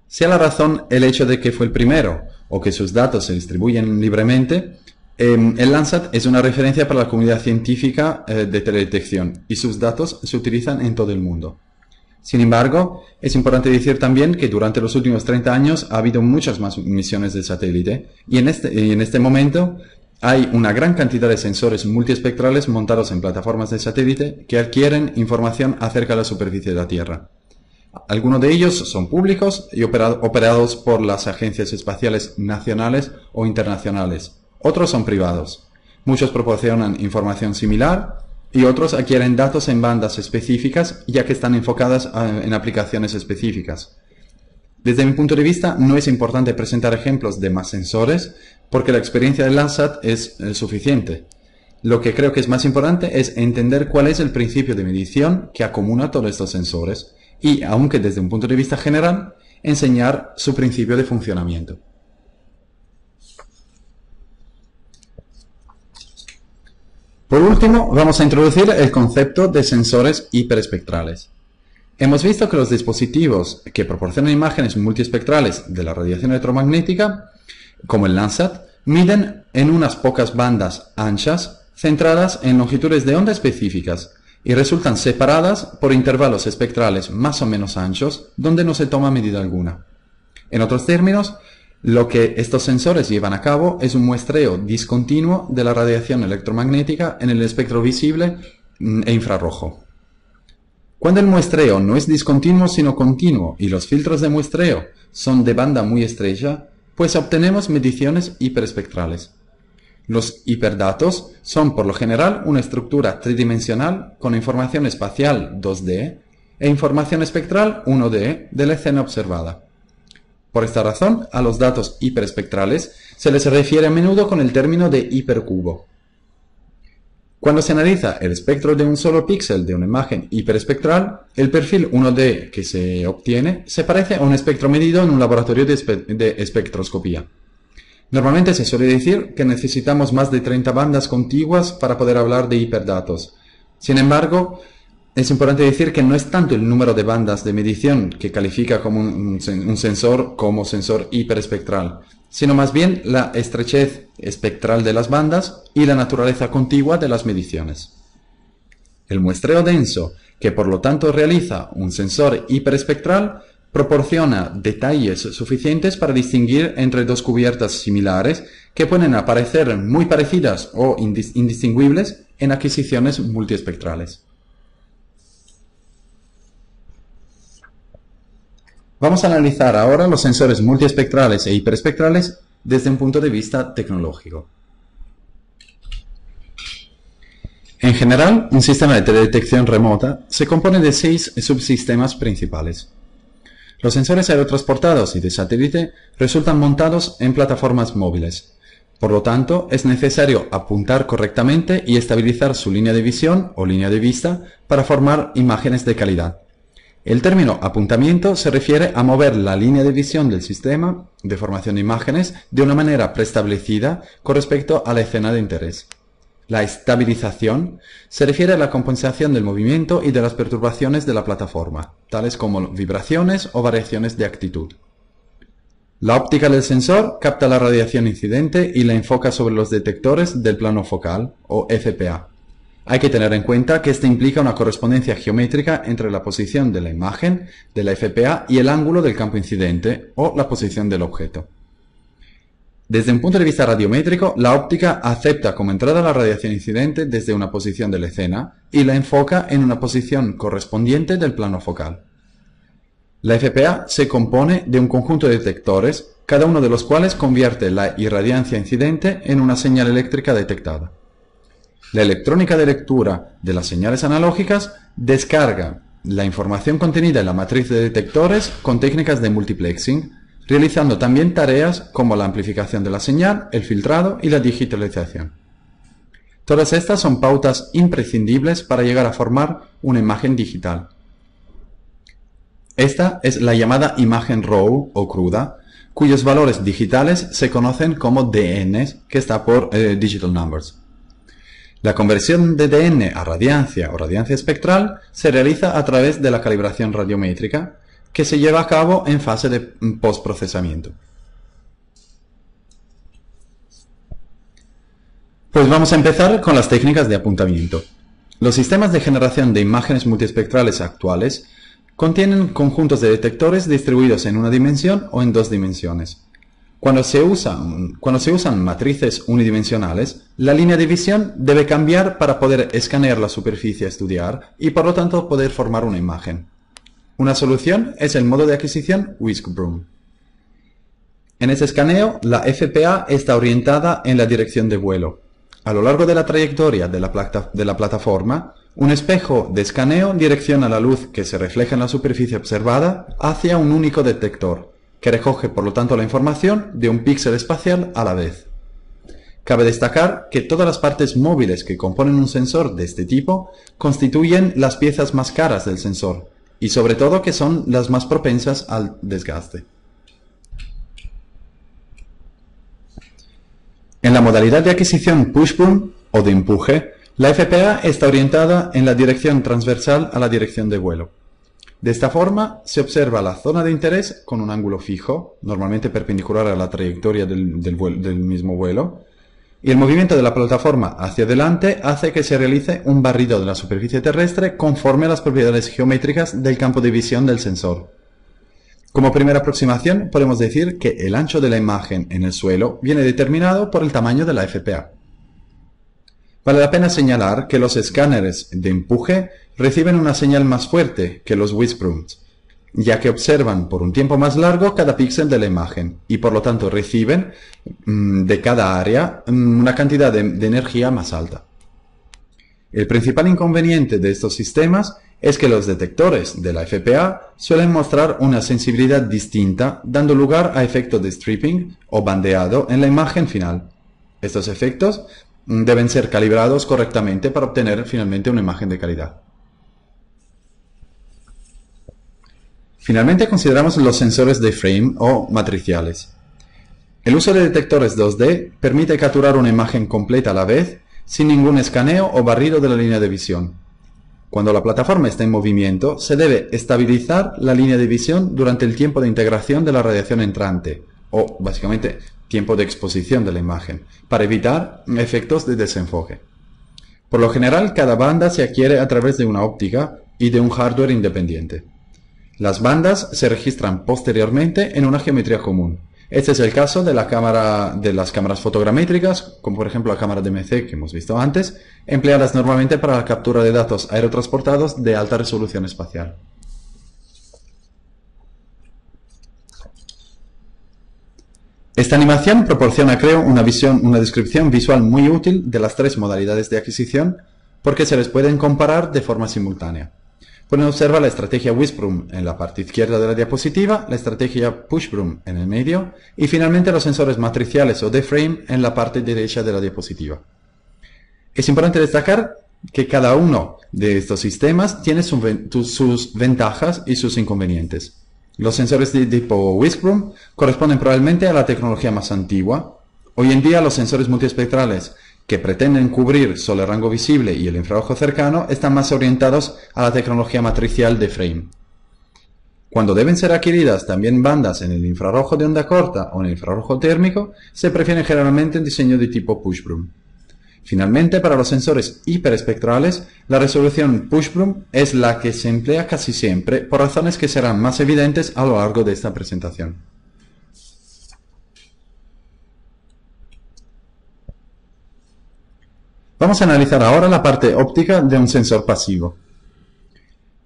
Sea la razón el hecho de que fue el primero o que sus datos se distribuyen libremente, el Landsat es una referencia para la comunidad científica de teledetección y sus datos se utilizan en todo el mundo. Sin embargo, es importante decir también que durante los últimos 30 años ha habido muchas más misiones de satélite y en este momento hay una gran cantidad de sensores multiespectrales montados en plataformas de satélite que adquieren información acerca de la superficie de la Tierra. Algunos de ellos son públicos y operados por las agencias espaciales nacionales o internacionales. Otros son privados. Muchos proporcionan información similar y otros adquieren datos en bandas específicas ya que están enfocadas en aplicaciones específicas. Desde mi punto de vista, no es importante presentar ejemplos de más sensores porque la experiencia del Landsat es suficiente. Lo que creo que es más importante es entender cuál es el principio de medición que acomuna todos estos sensores y, aunque desde un punto de vista general, enseñar su principio de funcionamiento. Por último, vamos a introducir el concepto de sensores hiperespectrales. Hemos visto que los dispositivos que proporcionan imágenes multiespectrales de la radiación electromagnética, como el Landsat, miden en unas pocas bandas anchas centradas en longitudes de onda específicas y resultan separadas por intervalos espectrales más o menos anchos donde no se toma medida alguna. En otros términos, lo que estos sensores llevan a cabo es un muestreo discontinuo de la radiación electromagnética en el espectro visible e infrarrojo. Cuando el muestreo no es discontinuo sino continuo y los filtros de muestreo son de banda muy estrecha, pues obtenemos mediciones hiperespectrales. Los hiperdatos son por lo general una estructura tridimensional con información espacial 2D e información espectral 1D de la escena observada. Por esta razón, a los datos hiperespectrales se les refiere a menudo con el término de hipercubo. Cuando se analiza el espectro de un solo píxel de una imagen hiperespectral, el perfil 1D que se obtiene se parece a un espectro medido en un laboratorio de espectroscopía. Normalmente se suele decir que necesitamos más de 30 bandas contiguas para poder hablar de hiperdatos. Sin embargo, es importante decir que no es tanto el número de bandas de medición que califica como un sensor como sensor hiperespectral, sino más bien la estrechez espectral de las bandas y la naturaleza contigua de las mediciones. El muestreo denso, que por lo tanto realiza un sensor hiperespectral, proporciona detalles suficientes para distinguir entre dos cubiertas similares que pueden aparecer muy parecidas o indistinguibles en adquisiciones multiespectrales. Vamos a analizar ahora los sensores multiespectrales e hiperespectrales desde un punto de vista tecnológico. En general, un sistema de teledetección remota se compone de 6 subsistemas principales. Los sensores aerotransportados y de satélite resultan montados en plataformas móviles. Por lo tanto, es necesario apuntar correctamente y estabilizar su línea de visión o línea de vista para formar imágenes de calidad. El término apuntamiento se refiere a mover la línea de visión del sistema de formación de imágenes de una manera preestablecida con respecto a la escena de interés. La estabilización se refiere a la compensación del movimiento y de las perturbaciones de la plataforma, tales como vibraciones o variaciones de actitud. La óptica del sensor capta la radiación incidente y la enfoca sobre los detectores del plano focal, o FPA. Hay que tener en cuenta que esto implica una correspondencia geométrica entre la posición de la imagen de la FPA y el ángulo del campo incidente, o la posición del objeto. Desde un punto de vista radiométrico, la óptica acepta como entrada la radiación incidente desde una posición de la escena y la enfoca en una posición correspondiente del plano focal. La FPA se compone de un conjunto de detectores, cada uno de los cuales convierte la irradiancia incidente en una señal eléctrica detectada. La electrónica de lectura de las señales analógicas descarga la información contenida en la matriz de detectores con técnicas de multiplexing, realizando también tareas como la amplificación de la señal, el filtrado y la digitalización. Todas estas son pautas imprescindibles para llegar a formar una imagen digital. Esta es la llamada imagen RAW o cruda, cuyos valores digitales se conocen como DNs, que está por Digital Numbers. La conversión de DN a radiancia o radiancia espectral se realiza a través de la calibración radiométrica, que se lleva a cabo en fase de postprocesamiento. Pues vamos a empezar con las técnicas de apuntamiento. Los sistemas de generación de imágenes multiespectrales actuales contienen conjuntos de detectores distribuidos en una dimensión o en dos dimensiones. Cuando se usan matrices unidimensionales, la línea de visión debe cambiar para poder escanear la superficie a estudiar y por lo tanto poder formar una imagen. Una solución es el modo de adquisición Whisk-Broom. En ese escaneo, la FPA está orientada en la dirección de vuelo. A lo largo de la trayectoria de la plataforma, un espejo de escaneo direcciona la luz que se refleja en la superficie observada hacia un único detector, que recoge por lo tanto la información de un píxel espacial a la vez. Cabe destacar que todas las partes móviles que componen un sensor de este tipo constituyen las piezas más caras del sensor, y sobre todo que son las más propensas al desgaste. En la modalidad de adquisición push-broom o de empuje, la FPA está orientada en la dirección transversal a la dirección de vuelo. De esta forma, se observa la zona de interés con un ángulo fijo, normalmente perpendicular a la trayectoria del mismo vuelo, y el movimiento de la plataforma hacia adelante hace que se realice un barrido de la superficie terrestre conforme a las propiedades geométricas del campo de visión del sensor. Como primera aproximación, podemos decir que el ancho de la imagen en el suelo viene determinado por el tamaño de la FPA. Vale la pena señalar que los escáneres de empuje reciben una señal más fuerte que los whiskbrooms, ya que observan por un tiempo más largo cada píxel de la imagen y por lo tanto reciben de cada área una cantidad de energía más alta. El principal inconveniente de estos sistemas es que los detectores de la FPA suelen mostrar una sensibilidad distinta, dando lugar a efectos de stripping o bandeado en la imagen final. Estos efectos deben ser calibrados correctamente para obtener finalmente una imagen de calidad. Finalmente consideramos los sensores de frame o matriciales. El uso de detectores 2D permite capturar una imagen completa a la vez sin ningún escaneo o barrido de la línea de visión. Cuando la plataforma está en movimiento, se debe estabilizar la línea de visión durante el tiempo de integración de la radiación entrante, o básicamente tiempo de exposición de la imagen, para evitar efectos de desenfoque. Por lo general, cada banda se adquiere a través de una óptica y de un hardware independiente. Las bandas se registran posteriormente en una geometría común. Este es el caso de las cámaras fotogramétricas, como por ejemplo la cámara DMC que hemos visto antes, empleadas normalmente para la captura de datos aerotransportados de alta resolución espacial. Esta animación proporciona, creo, una descripción visual muy útil de las tres modalidades de adquisición porque se les pueden comparar de forma simultánea. Pueden observar la estrategia whiskbroom en la parte izquierda de la diapositiva, la estrategia pushbroom en el medio y finalmente los sensores matriciales o de frame en la parte derecha de la diapositiva. Es importante destacar que cada uno de estos sistemas tiene sus ventajas y sus inconvenientes. Los sensores de tipo whiskbroom corresponden probablemente a la tecnología más antigua. Hoy en día los sensores multiespectrales que pretenden cubrir solo el rango visible y el infrarrojo cercano están más orientados a la tecnología matricial de frame. Cuando deben ser adquiridas también bandas en el infrarrojo de onda corta o en el infrarrojo térmico, se prefiere generalmente un diseño de tipo pushbroom. Finalmente, para los sensores hiperespectrales, la resolución pushbroom es la que se emplea casi siempre por razones que serán más evidentes a lo largo de esta presentación. Vamos a analizar ahora la parte óptica de un sensor pasivo.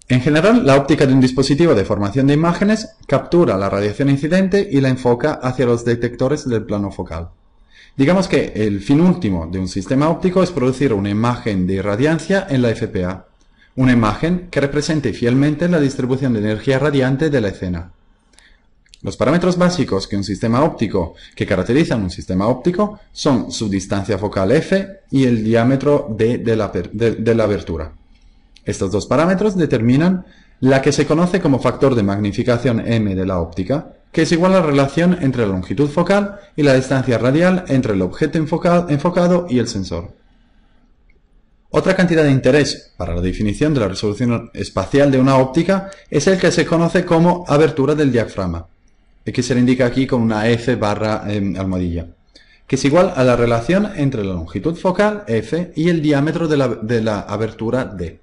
En general, la óptica de un dispositivo de formación de imágenes captura la radiación incidente y la enfoca hacia los detectores del plano focal. Digamos que el fin último de un sistema óptico es producir una imagen de irradiancia en la FPA, una imagen que represente fielmente la distribución de energía radiante de la escena. Los parámetros básicos que caracterizan un sistema óptico son su distancia focal f y el diámetro d de la abertura. Estos dos parámetros determinan la que se conoce como factor de magnificación m de la óptica, que es igual a la relación entre la longitud focal y la distancia radial entre el objeto enfocado y el sensor. Otra cantidad de interés para la definición de la resolución espacial de una óptica es el que se conoce como abertura del diafragma, que se le indica aquí con una F barra almohadilla, que es igual a la relación entre la longitud focal F y el diámetro de la abertura D.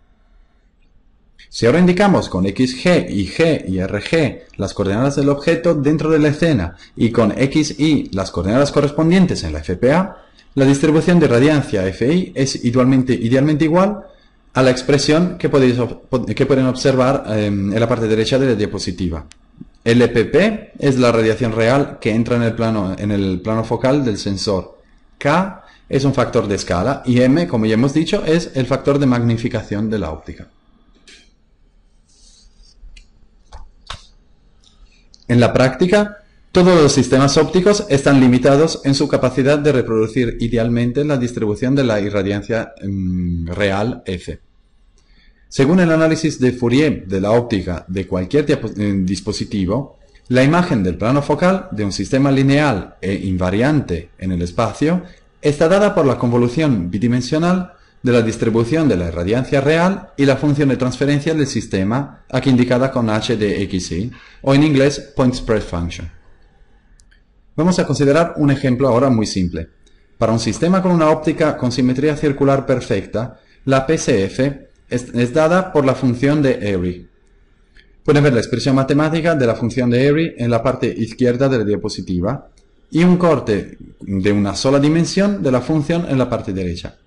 Si ahora indicamos con XG y G y RG las coordenadas del objeto dentro de la escena y con XY las coordenadas correspondientes en la FPA, la distribución de radiancia FI es idealmente igual a la expresión que pueden observar en la parte derecha de la diapositiva. LPP es la radiación real que entra en el plano focal del sensor. K es un factor de escala y M, como ya hemos dicho, es el factor de magnificación de la óptica. En la práctica, todos los sistemas ópticos están limitados en su capacidad de reproducir idealmente la distribución de la irradiancia real F. Según el análisis de Fourier de la óptica de cualquier dispositivo, la imagen del plano focal de un sistema lineal e invariante en el espacio está dada por la convolución bidimensional de la distribución de la irradiancia real y la función de transferencia del sistema, aquí indicada con h de xy, o en inglés Point Spread Function. Vamos a considerar un ejemplo ahora muy simple. Para un sistema con una óptica con simetría circular perfecta, la PSF es dada por la función de Airy. Pueden ver la expresión matemática de la función de Airy en la parte izquierda de la diapositiva y un corte de una sola dimensión de la función en la parte derecha.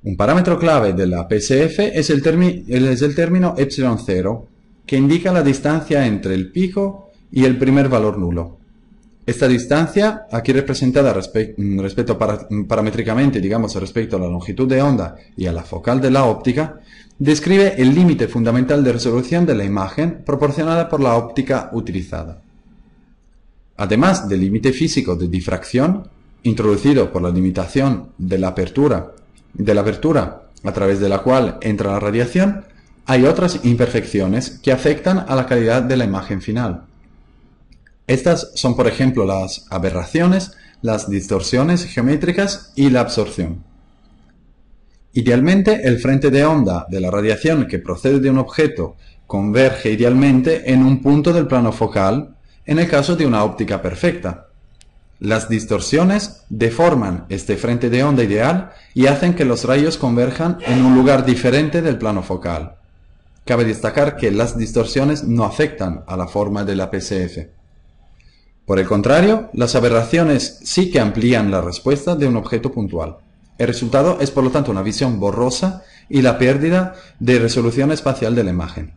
Un parámetro clave de la PSF es el término epsilon0, que indica la distancia entre el pico y el primer valor nulo. Esta distancia, aquí representada paramétricamente, digamos, respecto a la longitud de onda y a la focal de la óptica, describe el límite fundamental de resolución de la imagen proporcionada por la óptica utilizada. Además del límite físico de difracción, introducido por la limitación de la apertura a través de la cual entra la radiación, hay otras imperfecciones que afectan a la calidad de la imagen final. Estas son, por ejemplo, las aberraciones, las distorsiones geométricas y la absorción. Idealmente, el frente de onda de la radiación que procede de un objeto converge idealmente en un punto del plano focal, en el caso de una óptica perfecta. Las distorsiones deforman este frente de onda ideal y hacen que los rayos converjan en un lugar diferente del plano focal. Cabe destacar que las distorsiones no afectan a la forma de la PSF. Por el contrario, las aberraciones sí que amplían la respuesta de un objeto puntual. El resultado es por lo tanto una visión borrosa y la pérdida de resolución espacial de la imagen.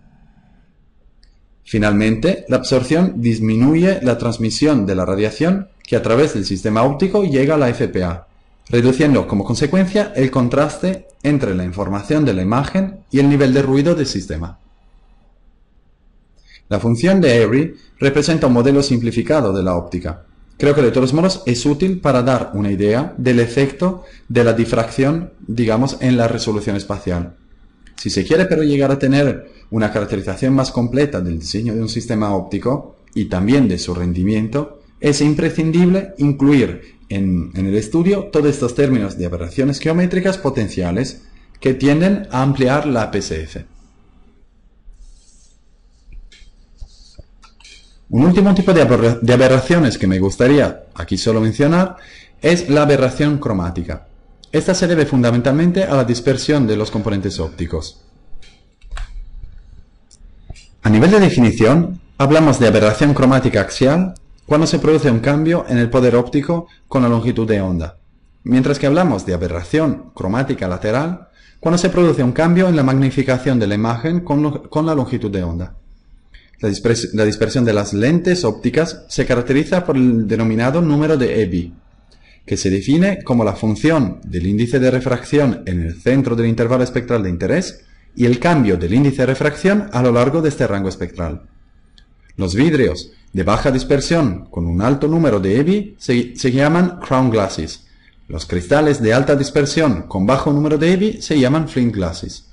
Finalmente, la absorción disminuye la transmisión de la radiación que a través del sistema óptico llega a la FPA, reduciendo como consecuencia el contraste entre la información de la imagen y el nivel de ruido del sistema. La función de Airy representa un modelo simplificado de la óptica. Creo que de todos modos es útil para dar una idea del efecto de la difracción, digamos, en la resolución espacial. Si se quiere pero llegar a tener una caracterización más completa del diseño de un sistema óptico y también de su rendimiento, es imprescindible incluir en el estudio todos estos términos de aberraciones geométricas potenciales que tienden a ampliar la PSF. Un último tipo de aberraciones que me gustaría aquí solo mencionar es la aberración cromática. Esta se debe fundamentalmente a la dispersión de los componentes ópticos. A nivel de definición, hablamos de aberración cromática axial cuando se produce un cambio en el poder óptico con la longitud de onda, mientras que hablamos de aberración cromática lateral cuando se produce un cambio en la magnificación de la imagen con la longitud de onda. La dispersión de las lentes ópticas se caracteriza por el denominado número de Ebby, que se define como la función del índice de refracción en el centro del intervalo espectral de interés y el cambio del índice de refracción a lo largo de este rango espectral. Los vidrios de baja dispersión con un alto número de Ebby se llaman crown glasses. Los cristales de alta dispersión con bajo número de Ebby se llaman flint glasses.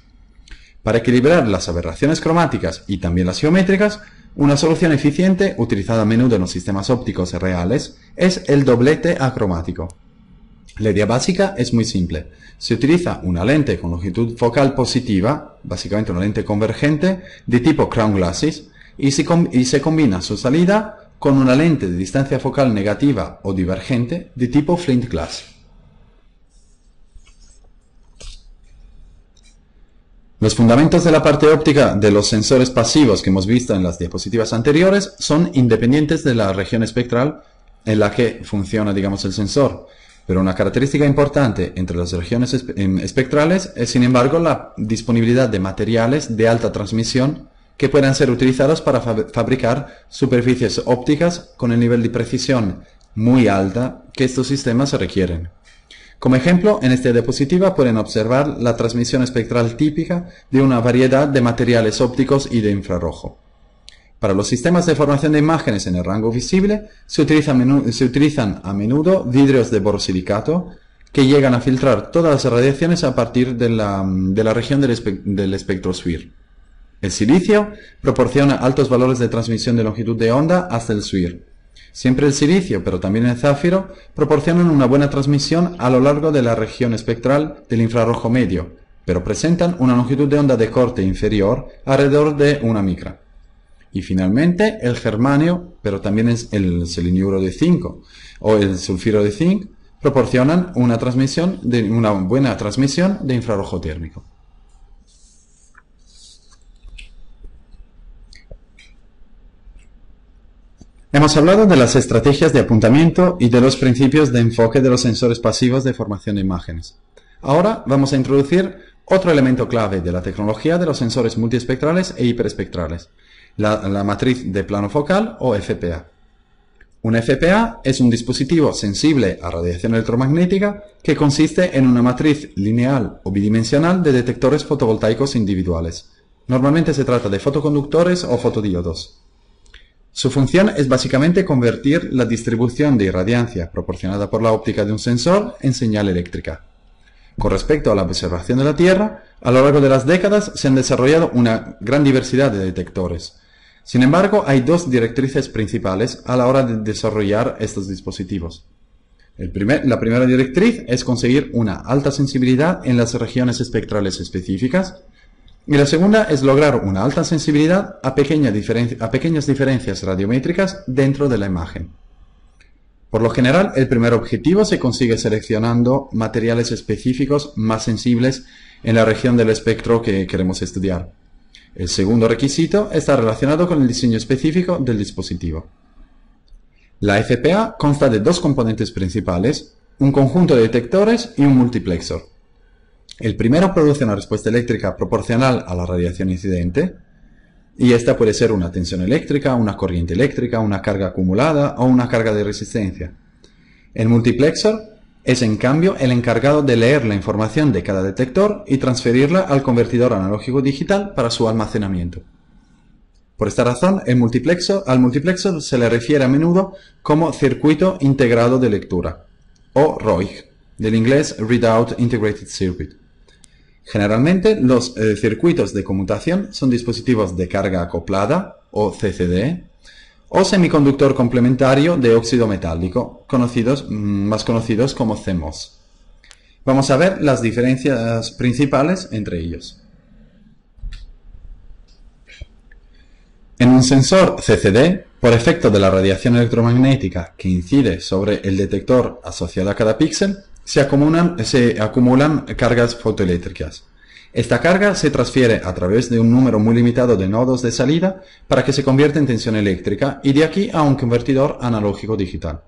Para equilibrar las aberraciones cromáticas y también las geométricas, una solución eficiente, utilizada a menudo en los sistemas ópticos reales, es el doblete acromático. La idea básica es muy simple. Se utiliza una lente con longitud focal positiva, básicamente una lente convergente, de tipo crown glasses, y se combina su salida con una lente de distancia focal negativa o divergente de tipo flint glass. Los fundamentos de la parte óptica de los sensores pasivos que hemos visto en las diapositivas anteriores son independientes de la región espectral en la que funciona, digamos, el sensor. Pero una característica importante entre las regiones espectrales es, sin embargo, la disponibilidad de materiales de alta transmisión que puedan ser utilizados para fabricar superficies ópticas con el nivel de precisión muy alta que estos sistemas requieren. Como ejemplo, en esta diapositiva pueden observar la transmisión espectral típica de una variedad de materiales ópticos y de infrarrojo. Para los sistemas de formación de imágenes en el rango visible se utilizan a menudo vidrios de borosilicato que llegan a filtrar todas las radiaciones a partir de la región del espectroSWIR. El silicio proporciona altos valores de transmisión de longitud de onda hasta el SWIR. Siempre el silicio, pero también el zafiro, proporcionan una buena transmisión a lo largo de la región espectral del infrarrojo medio, pero presentan una longitud de onda de corte inferior alrededor de 1 micra. Y finalmente el germanio, pero también es el seleniuro de zinc o el sulfiro de zinc, proporcionan una buena transmisión de infrarrojo térmico. Hemos hablado de las estrategias de apuntamiento y de los principios de enfoque de los sensores pasivos de formación de imágenes. Ahora vamos a introducir otro elemento clave de la tecnología de los sensores multiespectrales e hiperespectrales, la matriz de plano focal o FPA. Un FPA es un dispositivo sensible a radiación electromagnética que consiste en una matriz lineal o bidimensional de detectores fotovoltaicos individuales. Normalmente se trata de fotoconductores o fotodiodos. Su función es básicamente convertir la distribución de irradiancia proporcionada por la óptica de un sensor en señal eléctrica. Con respecto a la observación de la Tierra, a lo largo de las décadas se han desarrollado una gran diversidad de detectores. Sin embargo, hay dos directrices principales a la hora de desarrollar estos dispositivos. La primera directriz es conseguir una alta sensibilidad en las regiones espectrales específicas, y la segunda es lograr una alta sensibilidad a pequeñas diferencias radiométricas dentro de la imagen. Por lo general, el primer objetivo se consigue seleccionando materiales específicos más sensibles en la región del espectro que queremos estudiar. El segundo requisito está relacionado con el diseño específico del dispositivo. La FPA consta de dos componentes principales, un conjunto de detectores y un multiplexor. El primero produce una respuesta eléctrica proporcional a la radiación incidente, y esta puede ser una tensión eléctrica, una corriente eléctrica, una carga acumulada o una carga de resistencia. El multiplexor es en cambio el encargado de leer la información de cada detector y transferirla al convertidor analógico digital para su almacenamiento. Por esta razón, al multiplexor se le refiere a menudo como circuito integrado de lectura, o ROIC, del inglés Readout Integrated Circuit. Generalmente, los circuitos de conmutación son dispositivos de carga acoplada, o CCD, o semiconductor complementario de óxido metálico, más conocidos como CMOS. Vamos a ver las diferencias principales entre ellos. En un sensor CCD, por efecto de la radiación electromagnética que incide sobre el detector asociado a cada píxel, se acumulan cargas fotoeléctricas. Esta carga se transfiere a través de un número muy limitado de nodos de salida para que se convierta en tensión eléctrica y de aquí a un convertidor analógico digital.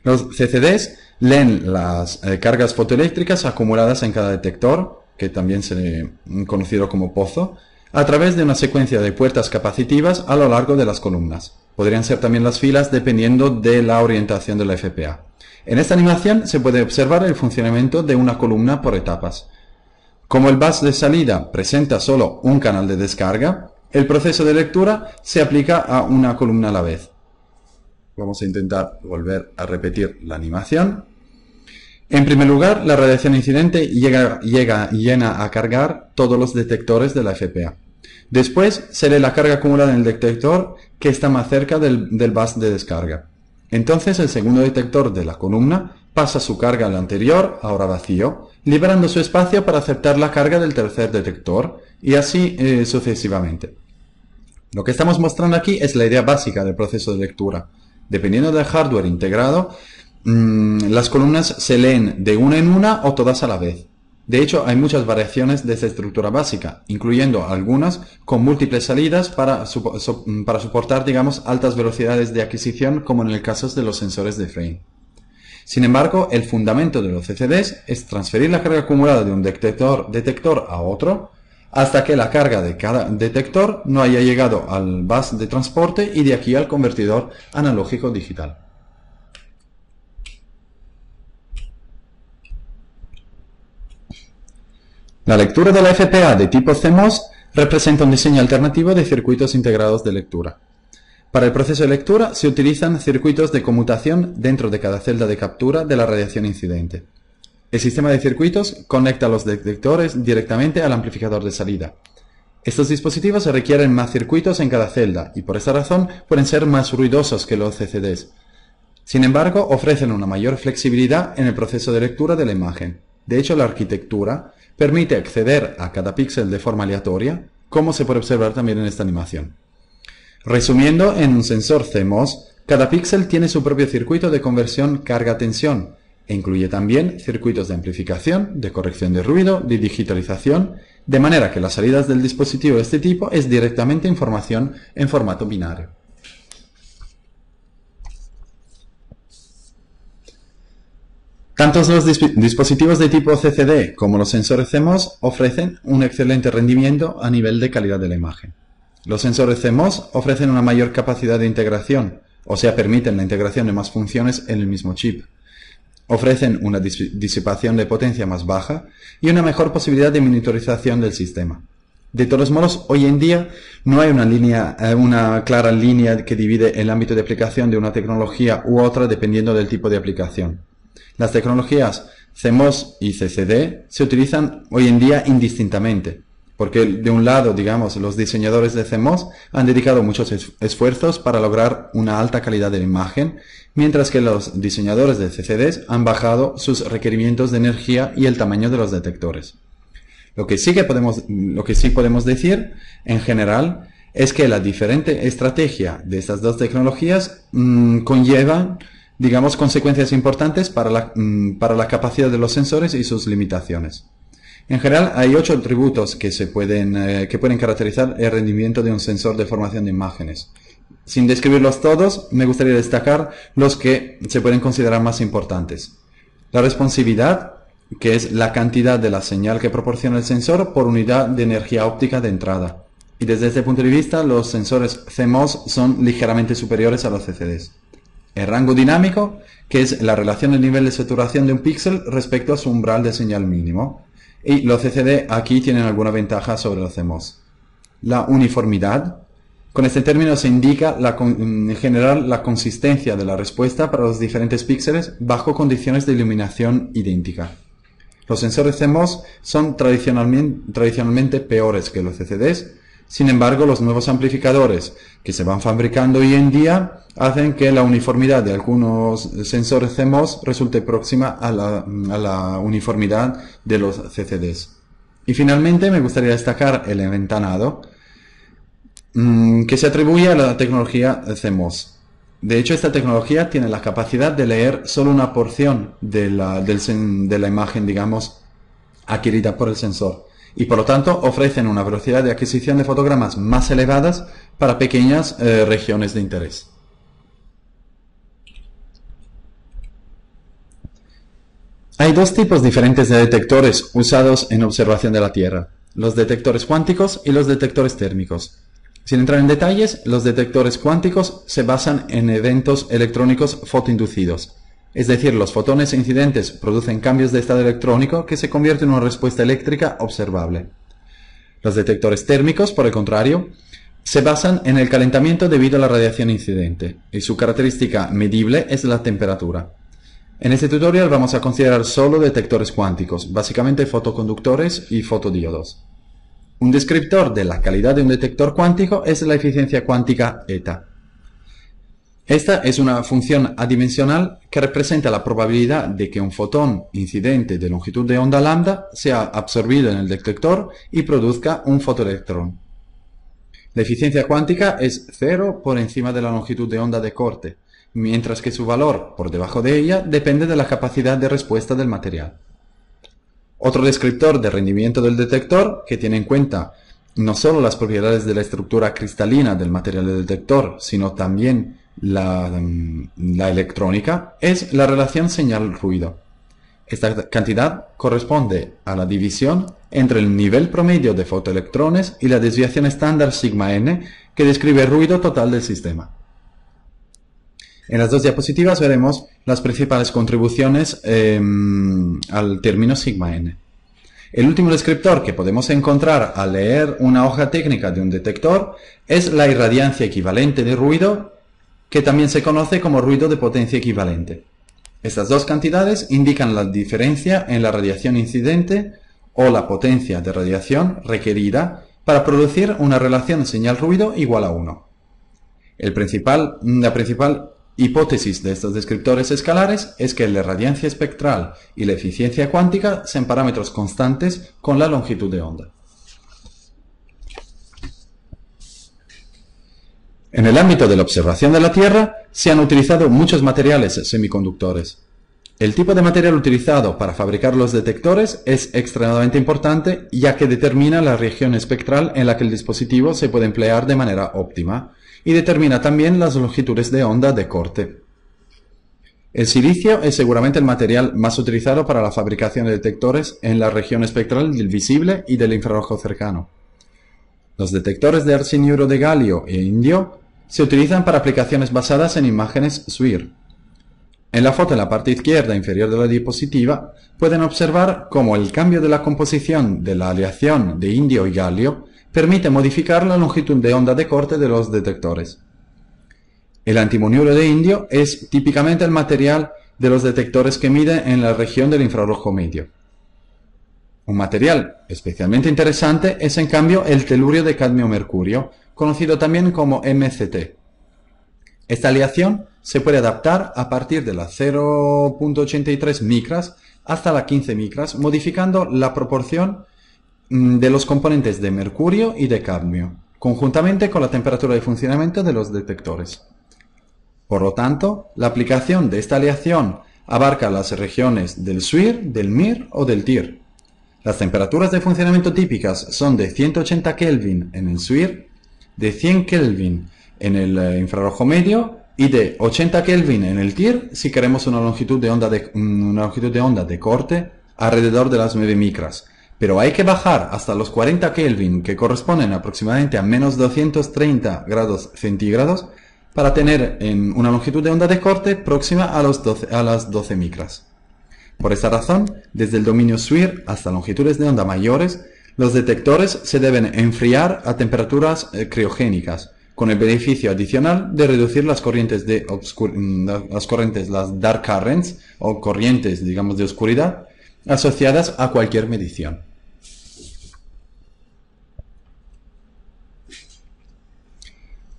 Los CCDs leen las cargas fotoeléctricas acumuladas en cada detector, que también se conocido como pozo, a través de una secuencia de puertas capacitivas a lo largo de las columnas. Podrían ser también las filas dependiendo de la orientación de la FPA. En esta animación se puede observar el funcionamiento de una columna por etapas. Como el bus de salida presenta solo un canal de descarga, el proceso de lectura se aplica a una columna a la vez. Vamos a intentar volver a repetir la animación. En primer lugar, la radiación incidente llena a cargar todos los detectores de la FPA. Después se lee la carga acumulada en el detector que está más cerca del bus de descarga. Entonces el segundo detector de la columna pasa su carga al anterior, ahora vacío, liberando su espacio para aceptar la carga del tercer detector, y así sucesivamente. Lo que estamos mostrando aquí es la idea básica del proceso de lectura. Dependiendo del hardware integrado, las columnas se leen de una en una o todas a la vez. De hecho, hay muchas variaciones de esta estructura básica, incluyendo algunas con múltiples salidas para soportar, digamos, altas velocidades de adquisición, como en el caso de los sensores de frame. Sin embargo, el fundamento de los CCDs es transferir la carga acumulada de un detector a otro, hasta que la carga de cada detector no haya llegado al bus de transporte y de aquí al convertidor analógico digital. La lectura de la FPA de tipo CMOS representa un diseño alternativo de circuitos integrados de lectura. Para el proceso de lectura se utilizan circuitos de conmutación dentro de cada celda de captura de la radiación incidente. El sistema de circuitos conecta los detectores directamente al amplificador de salida. Estos dispositivos requieren más circuitos en cada celda y por esta razón pueden ser más ruidosos que los CCDs. Sin embargo, ofrecen una mayor flexibilidad en el proceso de lectura de la imagen. De hecho, la arquitectura permite acceder a cada píxel de forma aleatoria, como se puede observar también en esta animación. Resumiendo, en un sensor CMOS, cada píxel tiene su propio circuito de conversión carga-tensión e incluye también circuitos de amplificación, de corrección de ruido, de digitalización, de manera que las salidas del dispositivo de este tipo es directamente información en formato binario. Tanto los dispositivos de tipo CCD como los sensores CMOS ofrecen un excelente rendimiento a nivel de calidad de la imagen. Los sensores CMOS ofrecen una mayor capacidad de integración, o sea, permiten la integración de más funciones en el mismo chip. Ofrecen una disipación de potencia más baja y una mejor posibilidad de monitorización del sistema. De todos modos, hoy en día no hay una clara línea que divide el ámbito de aplicación de una tecnología u otra dependiendo del tipo de aplicación. Las tecnologías CMOS y CCD se utilizan hoy en día indistintamente, porque de un lado, digamos, los diseñadores de CMOS han dedicado muchos esfuerzos para lograr una alta calidad de la imagen, mientras que los diseñadores de CCDs han bajado sus requerimientos de energía y el tamaño de los detectores. Lo que sí podemos decir, en general, es que la diferente estrategia de estas dos tecnologías conllevan, digamos, consecuencias importantes para la capacidad de los sensores y sus limitaciones. En general, hay 8 atributos que pueden caracterizar el rendimiento de un sensor de formación de imágenes. Sin describirlos todos, me gustaría destacar los que se pueden considerar más importantes. La responsividad, que es la cantidad de la señal que proporciona el sensor por unidad de energía óptica de entrada. Y desde este punto de vista, los sensores CMOS son ligeramente superiores a los CCDs. El rango dinámico, que es la relación del nivel de saturación de un píxel respecto a su umbral de señal mínimo. Y los CCD aquí tienen alguna ventaja sobre los CMOS. La uniformidad. Con este término se indica en general la consistencia de la respuesta para los diferentes píxeles bajo condiciones de iluminación idéntica. Los sensores CMOS son tradicionalmente peores que los CCDs. Sin embargo, los nuevos amplificadores que se van fabricando hoy en día hacen que la uniformidad de algunos sensores CMOS resulte próxima a la uniformidad de los CCDs. Y finalmente me gustaría destacar el enventanado, que se atribuye a la tecnología CMOS. De hecho, esta tecnología tiene la capacidad de leer solo una porción de la imagen, digamos, adquirida por el sensor. Y por lo tanto ofrecen una velocidad de adquisición de fotogramas más elevadas para pequeñas regiones de interés. Hay dos tipos diferentes de detectores usados en observación de la Tierra: los detectores cuánticos y los detectores térmicos. Sin entrar en detalles, los detectores cuánticos se basan en eventos electrónicos fotoinducidos. Es decir, los fotones incidentes producen cambios de estado electrónico que se convierten en una respuesta eléctrica observable. Los detectores térmicos, por el contrario, se basan en el calentamiento debido a la radiación incidente, y su característica medible es la temperatura. En este tutorial vamos a considerar solo detectores cuánticos, básicamente fotoconductores y fotodiodos. Un descriptor de la calidad de un detector cuántico es la eficiencia cuántica eta. Esta es una función adimensional que representa la probabilidad de que un fotón incidente de longitud de onda lambda sea absorbido en el detector y produzca un fotoelectrón. La eficiencia cuántica es 0 por encima de la longitud de onda de corte, mientras que su valor por debajo de ella depende de la capacidad de respuesta del material. Otro descriptor de rendimiento del detector, que tiene en cuenta no solo las propiedades de la estructura cristalina del material del detector, sino también la electrónica, es la relación señal-ruido. Esta cantidad corresponde a la división entre el nivel promedio de fotoelectrones y la desviación estándar sigma n, que describe el ruido total del sistema. En las dos diapositivas veremos las principales contribuciones al término sigma n. El último descriptor que podemos encontrar al leer una hoja técnica de un detector es la irradiancia equivalente de ruido, que también se conoce como ruido de potencia equivalente. Estas dos cantidades indican la diferencia en la radiación incidente o la potencia de radiación requerida para producir una relación señal-ruido igual a 1. La principal hipótesis de estos descriptores escalares es que la radiancia espectral y la eficiencia cuántica sean parámetros constantes con la longitud de onda. En el ámbito de la observación de la Tierra se han utilizado muchos materiales semiconductores. El tipo de material utilizado para fabricar los detectores es extremadamente importante, ya que determina la región espectral en la que el dispositivo se puede emplear de manera óptima y determina también las longitudes de onda de corte. El silicio es seguramente el material más utilizado para la fabricación de detectores en la región espectral del visible y del infrarrojo cercano. Los detectores de arseniuro de galio e indio se utilizan para aplicaciones basadas en imágenes SWIR. En la foto en la parte izquierda inferior de la diapositiva pueden observar cómo el cambio de la composición de la aleación de indio y galio permite modificar la longitud de onda de corte de los detectores. El antimoniuro de indio es típicamente el material de los detectores que miden en la región del infrarrojo medio. Un material especialmente interesante es en cambio el telurio de cadmio-mercurio, conocido también como MCT. Esta aleación se puede adaptar a partir de las 0.83 micras hasta las 15 micras, modificando la proporción de los componentes de mercurio y de cadmio, conjuntamente con la temperatura de funcionamiento de los detectores. Por lo tanto, la aplicación de esta aleación abarca las regiones del SWIR, del MIR o del TIR. Las temperaturas de funcionamiento típicas son de 180 Kelvin en el SWIR, de 100 Kelvin en el infrarrojo medio y de 80 Kelvin en el TIR si queremos una longitud de onda de corte alrededor de las 9 micras. Pero hay que bajar hasta los 40 Kelvin, que corresponden aproximadamente a menos 230 grados centígrados, para tener una longitud de onda de corte próxima a las 12 micras. Por esta razón, desde el dominio SWIR hasta longitudes de onda mayores, los detectores se deben enfriar a temperaturas criogénicas, con el beneficio adicional de reducir las corrientes las dark currents, o corrientes, digamos, de oscuridad, asociadas a cualquier medición.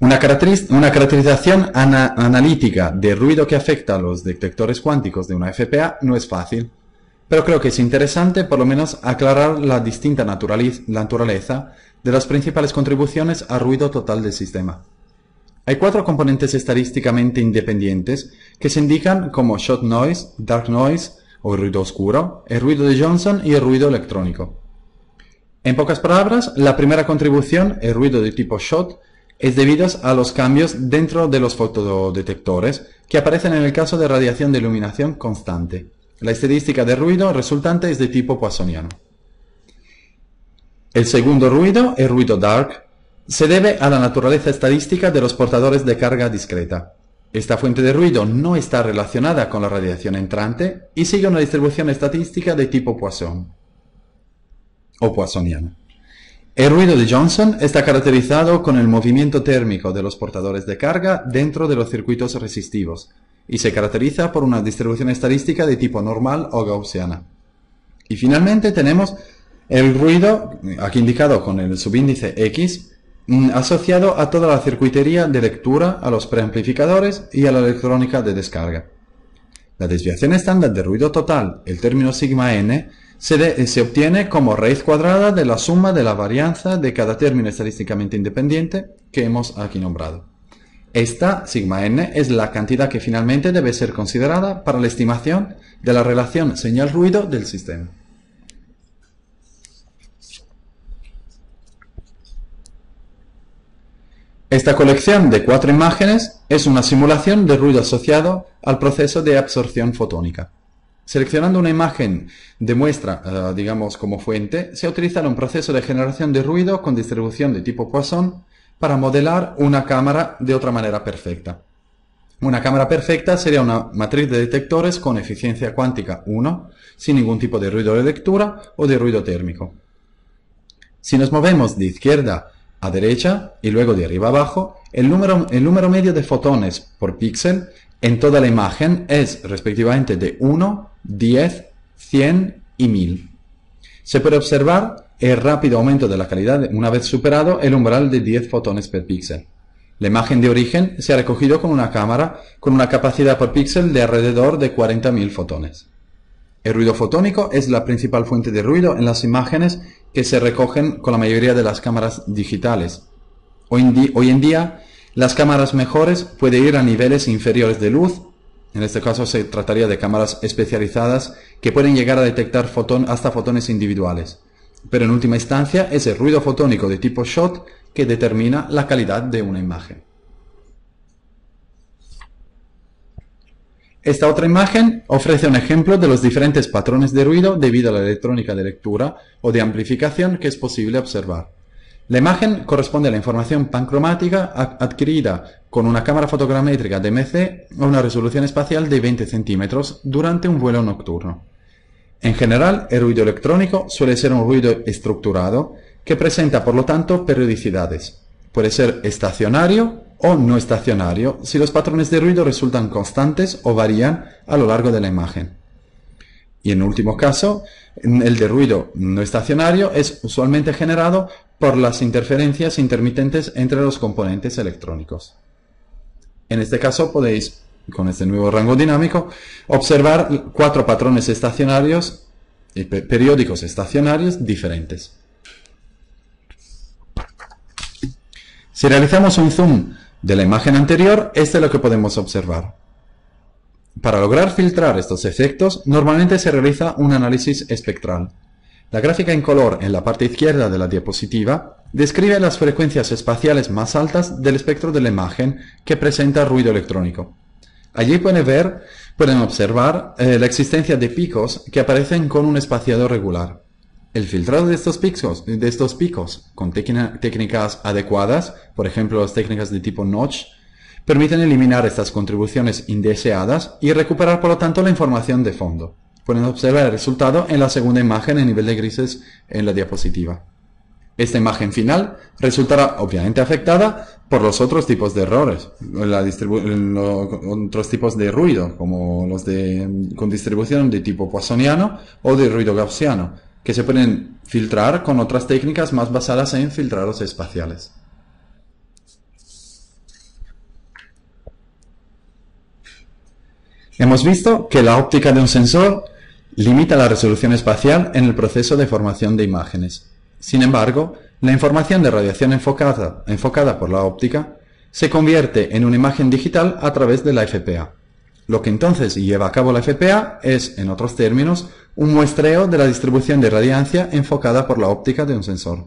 Una caracterización analítica de ruido que afecta a los detectores cuánticos de una FPA no es fácil, pero creo que es interesante por lo menos aclarar la distinta naturaleza de las principales contribuciones al ruido total del sistema. Hay 4 componentes estadísticamente independientes que se indican como shot noise, dark noise o ruido oscuro, el ruido de Johnson y el ruido electrónico. En pocas palabras, la primera contribución, el ruido de tipo shot, es debido a los cambios dentro de los fotodetectores que aparecen en el caso de radiación de iluminación constante. La estadística de ruido resultante es de tipo poissoniano. El segundo ruido, el ruido dark, se debe a la naturaleza estadística de los portadores de carga discreta. Esta fuente de ruido no está relacionada con la radiación entrante y sigue una distribución estadística de tipo Poisson o poissoniana. El ruido de Johnson está caracterizado con el movimiento térmico de los portadores de carga dentro de los circuitos resistivos y se caracteriza por una distribución estadística de tipo normal o gaussiana. Y finalmente tenemos el ruido, aquí indicado con el subíndice X, asociado a toda la circuitería de lectura, a los preamplificadores y a la electrónica de descarga. La desviación estándar de ruido total, el término sigma n, se obtiene como raíz cuadrada de la suma de la varianza de cada término estadísticamente independiente que hemos aquí nombrado. Esta, sigma n, es la cantidad que finalmente debe ser considerada para la estimación de la relación señal-ruido del sistema. Esta colección de 4 imágenes es una simulación de ruido asociado al proceso de absorción fotónica. Seleccionando una imagen de muestra, digamos como fuente, se utiliza un proceso de generación de ruido con distribución de tipo Poisson para modelar una cámara de otra manera perfecta. Una cámara perfecta sería una matriz de detectores con eficiencia cuántica 1, sin ningún tipo de ruido de lectura o de ruido térmico. Si nos movemos de izquierda a derecha y luego de arriba a abajo, el número medio de fotones por píxel en toda la imagen es respectivamente de 1, 10, 100 y 1000. Se puede observar el rápido aumento de la calidad una vez superado el umbral de 10 fotones por píxel. La imagen de origen se ha recogido con una cámara con una capacidad por píxel de alrededor de 40.000 fotones. El ruido fotónico es la principal fuente de ruido en las imágenes que se recogen con la mayoría de las cámaras digitales. Hoy en día, las cámaras mejores pueden ir a niveles inferiores de luz. En este caso se trataría de cámaras especializadas que pueden llegar a detectar hasta fotones individuales. Pero en última instancia es el ruido fotónico de tipo shot que determina la calidad de una imagen. Esta otra imagen ofrece un ejemplo de los diferentes patrones de ruido debido a la electrónica de lectura o de amplificación que es posible observar. La imagen corresponde a la información pancromática adquirida con una cámara fotogramétrica DMC a una resolución espacial de 20 centímetros durante un vuelo nocturno. En general, el ruido electrónico suele ser un ruido estructurado que presenta por lo tanto periodicidades. Puede ser estacionario o no estacionario si los patrones de ruido resultan constantes o varían a lo largo de la imagen. Y en último caso, el de ruido no estacionario es usualmente generado por las interferencias intermitentes entre los componentes electrónicos. En este caso podéis, con este nuevo rango dinámico, observar 4 patrones estacionarios y periódicos estacionarios diferentes. Si realizamos un zoom de la imagen anterior, esto es lo que podemos observar. Para lograr filtrar estos efectos, normalmente se realiza un análisis espectral. La gráfica en color en la parte izquierda de la diapositiva describe las frecuencias espaciales más altas del espectro de la imagen que presenta ruido electrónico. Allí pueden observar la existencia de picos que aparecen con un espaciado regular. El filtrado de estos picos con técnicas adecuadas, por ejemplo las técnicas de tipo notch, permiten eliminar estas contribuciones indeseadas y recuperar por lo tanto la información de fondo. Pueden observar el resultado en la segunda imagen en nivel de grises en la diapositiva. Esta imagen final resultará obviamente afectada por los otros tipos de errores, otros tipos de ruido, como los con distribución de tipo poissoniano o de ruido gaussiano, que se pueden filtrar con otras técnicas más basadas en filtrados espaciales. Hemos visto que la óptica de un sensor limita la resolución espacial en el proceso de formación de imágenes. Sin embargo, la información de radiación enfocada por la óptica se convierte en una imagen digital a través de la FPA. Lo que entonces lleva a cabo la FPA es, en otros términos, un muestreo de la distribución de radiancia enfocada por la óptica de un sensor.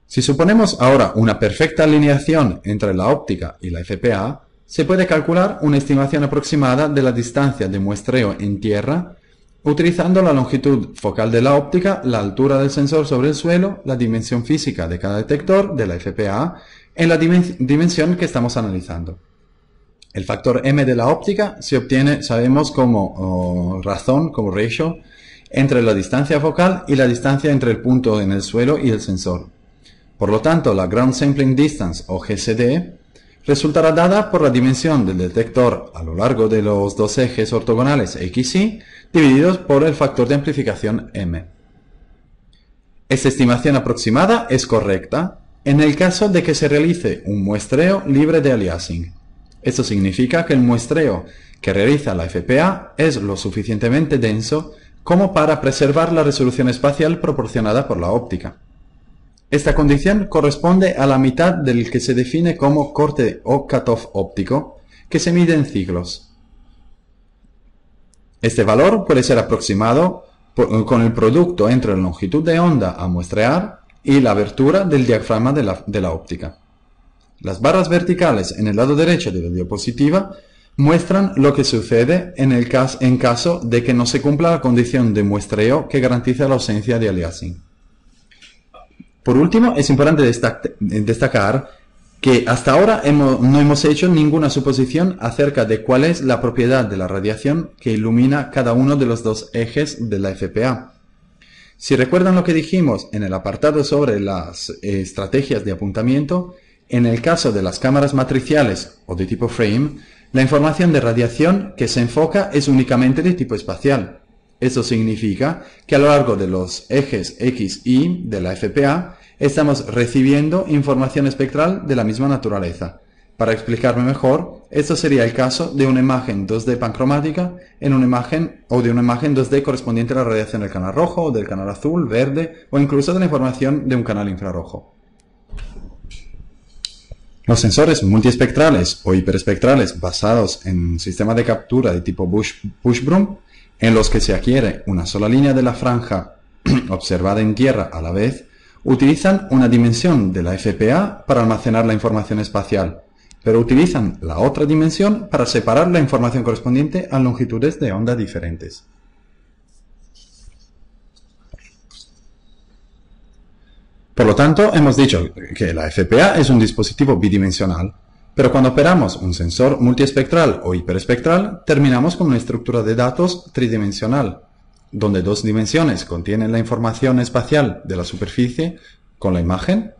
Si suponemos ahora una perfecta alineación entre la óptica y la FPA, se puede calcular una estimación aproximada de la distancia de muestreo en tierra utilizando la longitud focal de la óptica, la altura del sensor sobre el suelo, la dimensión física de cada detector de la FPA en la dimensión que estamos analizando. El factor M de la óptica se obtiene, sabemos, como razón, como ratio, entre la distancia focal y la distancia entre el punto en el suelo y el sensor. Por lo tanto, la Ground Sampling Distance, o GSD, resultará dada por la dimensión del detector a lo largo de los dos ejes ortogonales X y divididos por el factor de amplificación M. Esta estimación aproximada es correcta en el caso de que se realice un muestreo libre de aliasing. Esto significa que el muestreo que realiza la FPA es lo suficientemente denso como para preservar la resolución espacial proporcionada por la óptica. Esta condición corresponde a la mitad del que se define como corte o cutoff óptico, que se mide en ciclos. Este valor puede ser aproximado con el producto entre la longitud de onda a muestrear y la abertura del diafragma de la óptica. Las barras verticales en el lado derecho de la diapositiva muestran lo que sucede en caso de que no se cumpla la condición de muestreo que garantiza la ausencia de aliasing. Por último, es importante destacar que hasta ahora no hemos hecho ninguna suposición acerca de cuál es la propiedad de la radiación que ilumina cada uno de los dos ejes de la FPA. Si recuerdan lo que dijimos en el apartado sobre las estrategias de apuntamiento, en el caso de las cámaras matriciales o de tipo frame, La información de radiación que se enfoca es únicamente de tipo espacial. Eso significa que a lo largo de los ejes X y Y de la FPA estamos recibiendo información espectral de la misma naturaleza. Para explicarme mejor, esto sería el caso de una imagen 2D pancromática en una imagen o de una imagen 2D correspondiente a la radiación del canal rojo o del canal azul, verde o incluso de la información de un canal infrarrojo. Los sensores multiespectrales o hiperespectrales basados en un sistema de captura de tipo Bush-Broom, en los que se adquiere una sola línea de la franja observada en tierra a la vez, utilizan una dimensión de la FPA para almacenar la información espacial, pero utilizan la otra dimensión para separar la información correspondiente a longitudes de onda diferentes. Por lo tanto, hemos dicho que la FPA es un dispositivo bidimensional, pero cuando operamos un sensor multiespectral o hiperespectral, terminamos con una estructura de datos tridimensional, donde dos dimensiones contienen la información espacial de la superficie con la imagen,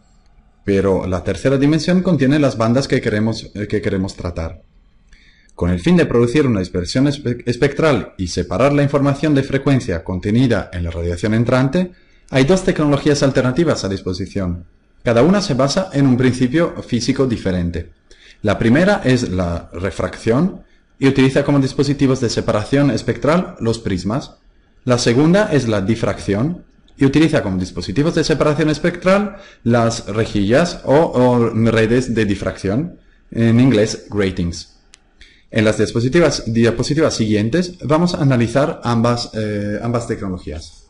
pero la tercera dimensión contiene las bandas que queremos tratar. Con el fin de producir una dispersión espectral y separar la información de frecuencia contenida en la radiación entrante, hay dos tecnologías alternativas a disposición. Cada una se basa en un principio físico diferente. La primera es la refracción y utiliza como dispositivos de separación espectral los prismas. La segunda es la difracción y utiliza como dispositivos de separación espectral las rejillas o redes de difracción, en inglés gratings. En las diapositivas siguientes vamos a analizar ambas tecnologías.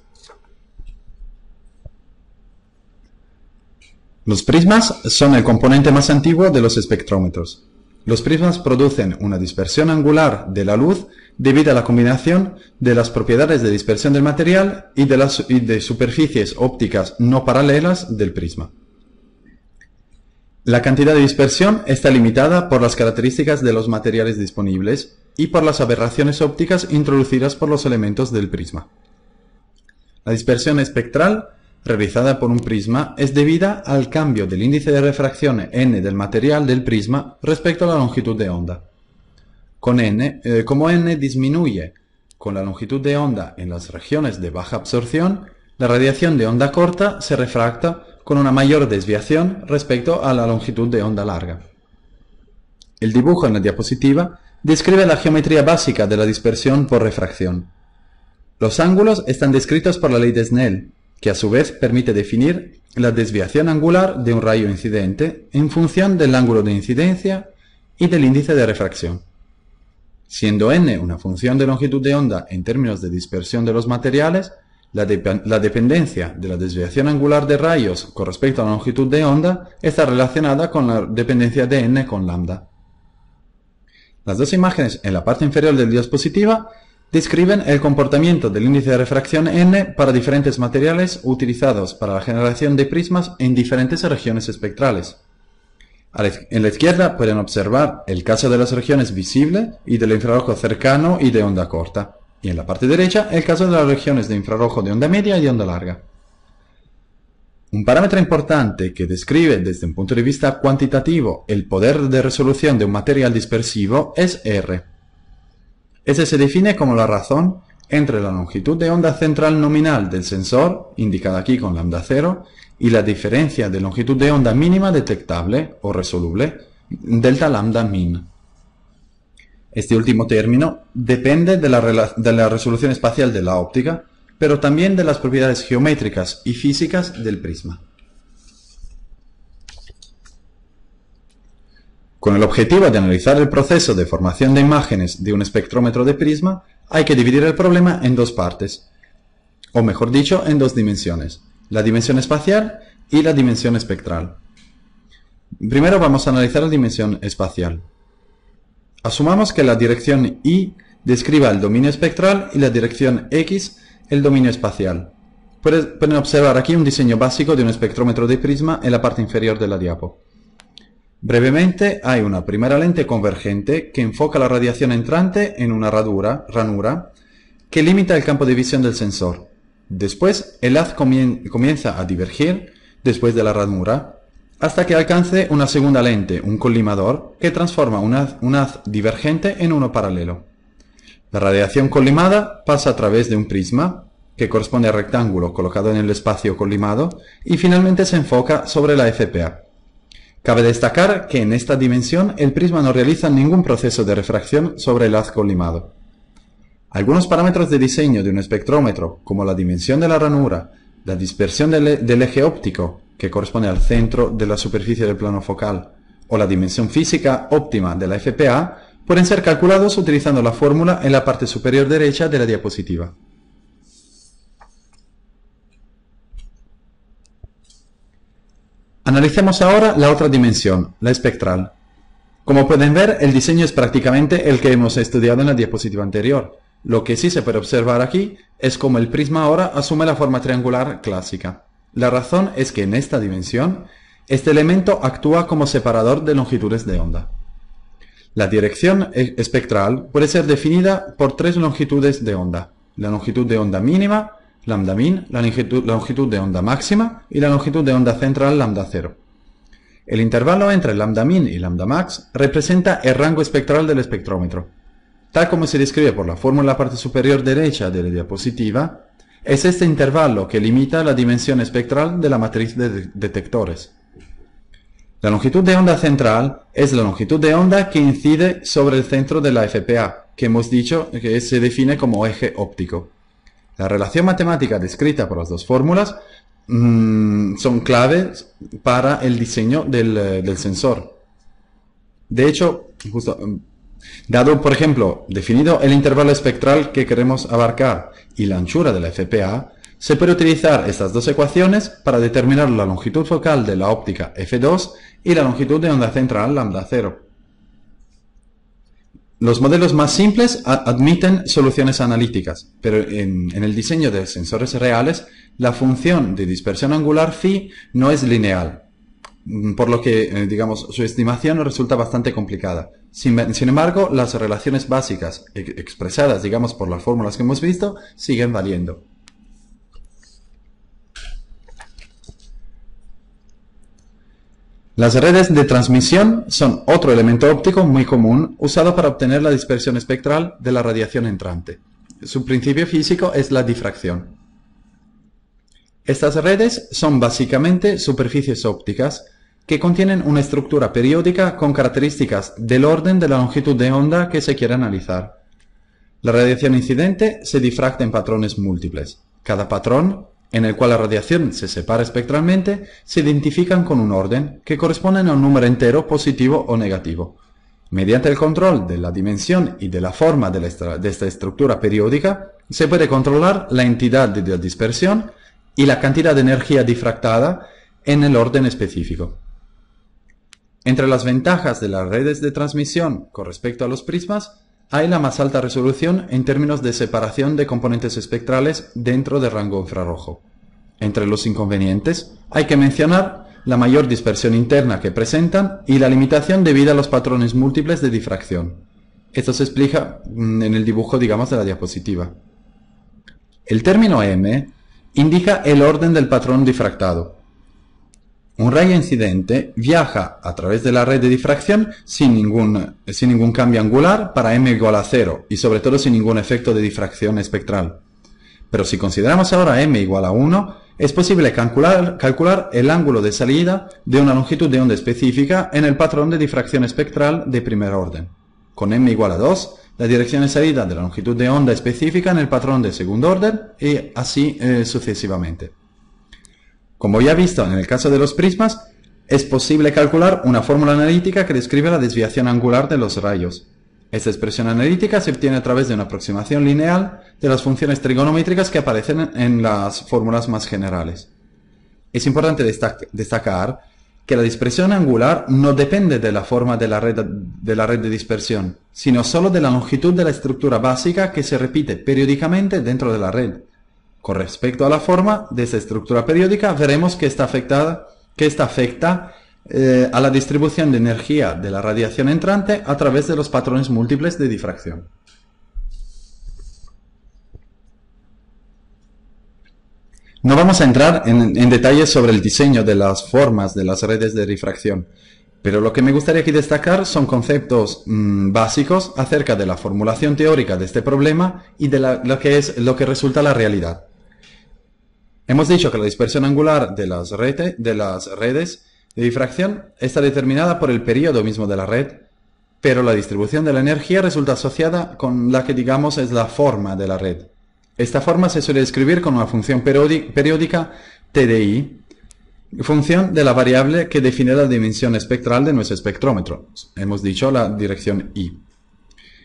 Los prismas son el componente más antiguo de los espectrómetros. Los prismas producen una dispersión angular de la luz debido a la combinación de las propiedades de dispersión del material y de superficies ópticas no paralelas del prisma. La cantidad de dispersión está limitada por las características de los materiales disponibles y por las aberraciones ópticas introducidas por los elementos del prisma. La dispersión espectral realizada por un prisma es debida al cambio del índice de refracción n del material del prisma respecto a la longitud de onda. Como n disminuye con la longitud de onda en las regiones de baja absorción, la radiación de onda corta se refracta con una mayor desviación respecto a la longitud de onda larga. El dibujo en la diapositiva describe la geometría básica de la dispersión por refracción. Los ángulos están descritos por la ley de Snell, que a su vez permite definir la desviación angular de un rayo incidente en función del ángulo de incidencia y del índice de refracción. Siendo n una función de longitud de onda en términos de dispersión de los materiales, la dependencia de la desviación angular de rayos con respecto a la longitud de onda está relacionada con la dependencia de n con lambda. Las dos imágenes en la parte inferior de la diapositiva describen el comportamiento del índice de refracción n para diferentes materiales utilizados para la generación de prismas en diferentes regiones espectrales. En la izquierda pueden observar el caso de las regiones visible y del infrarrojo cercano y de onda corta, y en la parte derecha el caso de las regiones de infrarrojo de onda media y de onda larga. Un parámetro importante que describe desde un punto de vista cuantitativo el poder de resolución de un material dispersivo es R. Ese se define como la razón entre la longitud de onda central nominal del sensor, indicada aquí con lambda 0, y la diferencia de longitud de onda mínima detectable o resoluble, delta lambda min. Este último término depende de la resolución espacial de la óptica, pero también de las propiedades geométricas y físicas del prisma. Con el objetivo de analizar el proceso de formación de imágenes de un espectrómetro de prisma, hay que dividir el problema en dos partes, o mejor dicho, en dos dimensiones, la dimensión espacial y la dimensión espectral. Primero vamos a analizar la dimensión espacial. Asumamos que la dirección Y describa el dominio espectral y la dirección X el dominio espacial. Pueden observar aquí un diseño básico de un espectrómetro de prisma en la parte inferior de la diapo. Brevemente, hay una primera lente convergente que enfoca la radiación entrante en una ranura que limita el campo de visión del sensor. Después, el haz comienza a divergir después de la ranura hasta que alcance una segunda lente, un colimador, que transforma un haz divergente en uno paralelo. La radiación colimada pasa a través de un prisma, que corresponde al rectángulo colocado en el espacio colimado, y finalmente se enfoca sobre la FPA. Cabe destacar que en esta dimensión el prisma no realiza ningún proceso de refracción sobre el haz colimado. Algunos parámetros de diseño de un espectrómetro, como la dimensión de la ranura, la dispersión del eje óptico, que corresponde al centro de la superficie del plano focal, o la dimensión física óptima de la FPA, pueden ser calculados utilizando la fórmula en la parte superior derecha de la diapositiva. Analicemos ahora la otra dimensión, la espectral. Como pueden ver, el diseño es prácticamente el que hemos estudiado en la diapositiva anterior. Lo que sí se puede observar aquí es cómo el prisma ahora asume la forma triangular clásica. La razón es que en esta dimensión, este elemento actúa como separador de longitudes de onda. La dirección espectral puede ser definida por tres longitudes de onda: la longitud de onda mínima, lambda min, la longitud de onda máxima y la longitud de onda central lambda 0. El intervalo entre lambda min y lambda max representa el rango espectral del espectrómetro. Tal como se describe por la fórmula en la parte superior derecha de la diapositiva, es este intervalo que limita la dimensión espectral de la matriz de detectores. La longitud de onda central es la longitud de onda que incide sobre el centro de la FPA, que hemos dicho que se define como eje óptico. La relación matemática descrita por las dos fórmulas son claves para el diseño del sensor. De hecho, dado, por ejemplo, definido el intervalo espectral que queremos abarcar y la anchura de la FPA, se puede utilizar estas dos ecuaciones para determinar la longitud focal de la óptica f2 y la longitud de onda central lambda 0. Los modelos más simples admiten soluciones analíticas, pero en el diseño de sensores reales, la función de dispersión angular phi no es lineal, por lo que, digamos, su estimación resulta bastante complicada. Sin embargo, las relaciones básicas expresadas, digamos, por las fórmulas que hemos visto, siguen valiendo. Las redes de transmisión son otro elemento óptico muy común usado para obtener la dispersión espectral de la radiación entrante. Su principio físico es la difracción. Estas redes son básicamente superficies ópticas que contienen una estructura periódica con características del orden de la longitud de onda que se quiere analizar. La radiación incidente se difracta en patrones múltiples. Cada patrón, en el cual la radiación se separa espectralmente, se identifican con un orden que corresponde a un número entero positivo o negativo. Mediante el control de la dimensión y de la forma de esta estructura periódica, se puede controlar la entidad de la dispersión y la cantidad de energía difractada en el orden específico. Entre las ventajas de las redes de transmisión con respecto a los prismas, hay la más alta resolución en términos de separación de componentes espectrales dentro del rango infrarrojo. Entre los inconvenientes, hay que mencionar la mayor dispersión interna que presentan y la limitación debida a los patrones múltiples de difracción. Esto se explica en el dibujo, digamos, de la diapositiva. El término M indica el orden del patrón difractado. Un rayo incidente viaja a través de la red de difracción sin ningún cambio angular para m igual a 0 y sobre todo sin ningún efecto de difracción espectral. Pero si consideramos ahora m igual a 1, es posible calcular el ángulo de salida de una longitud de onda específica en el patrón de difracción espectral de primer orden. Con m igual a 2, la dirección de salida de la longitud de onda específica en el patrón de segundo orden y así sucesivamente. Como ya visto en el caso de los prismas, es posible calcular una fórmula analítica que describe la desviación angular de los rayos. Esta expresión analítica se obtiene a través de una aproximación lineal de las funciones trigonométricas que aparecen en las fórmulas más generales. Es importante destacar que la dispersión angular no depende de la forma de la red de dispersión, sino solo de la longitud de la estructura básica que se repite periódicamente dentro de la red. Con respecto a la forma de esta estructura periódica, veremos que esta afecta a la distribución de energía de la radiación entrante a través de los patrones múltiples de difracción. No vamos a entrar en detalles sobre el diseño de las formas de las redes de difracción, pero lo que me gustaría aquí destacar son conceptos básicos acerca de la formulación teórica de este problema y de lo que resulta la realidad. Hemos dicho que la dispersión angular de las redes de difracción está determinada por el periodo mismo de la red, pero la distribución de la energía resulta asociada con la que digamos es la forma de la red. Esta forma se suele describir con una función periódica TDI, función de la variable que define la dimensión espectral de nuestro espectrómetro. Hemos dicho la dirección I.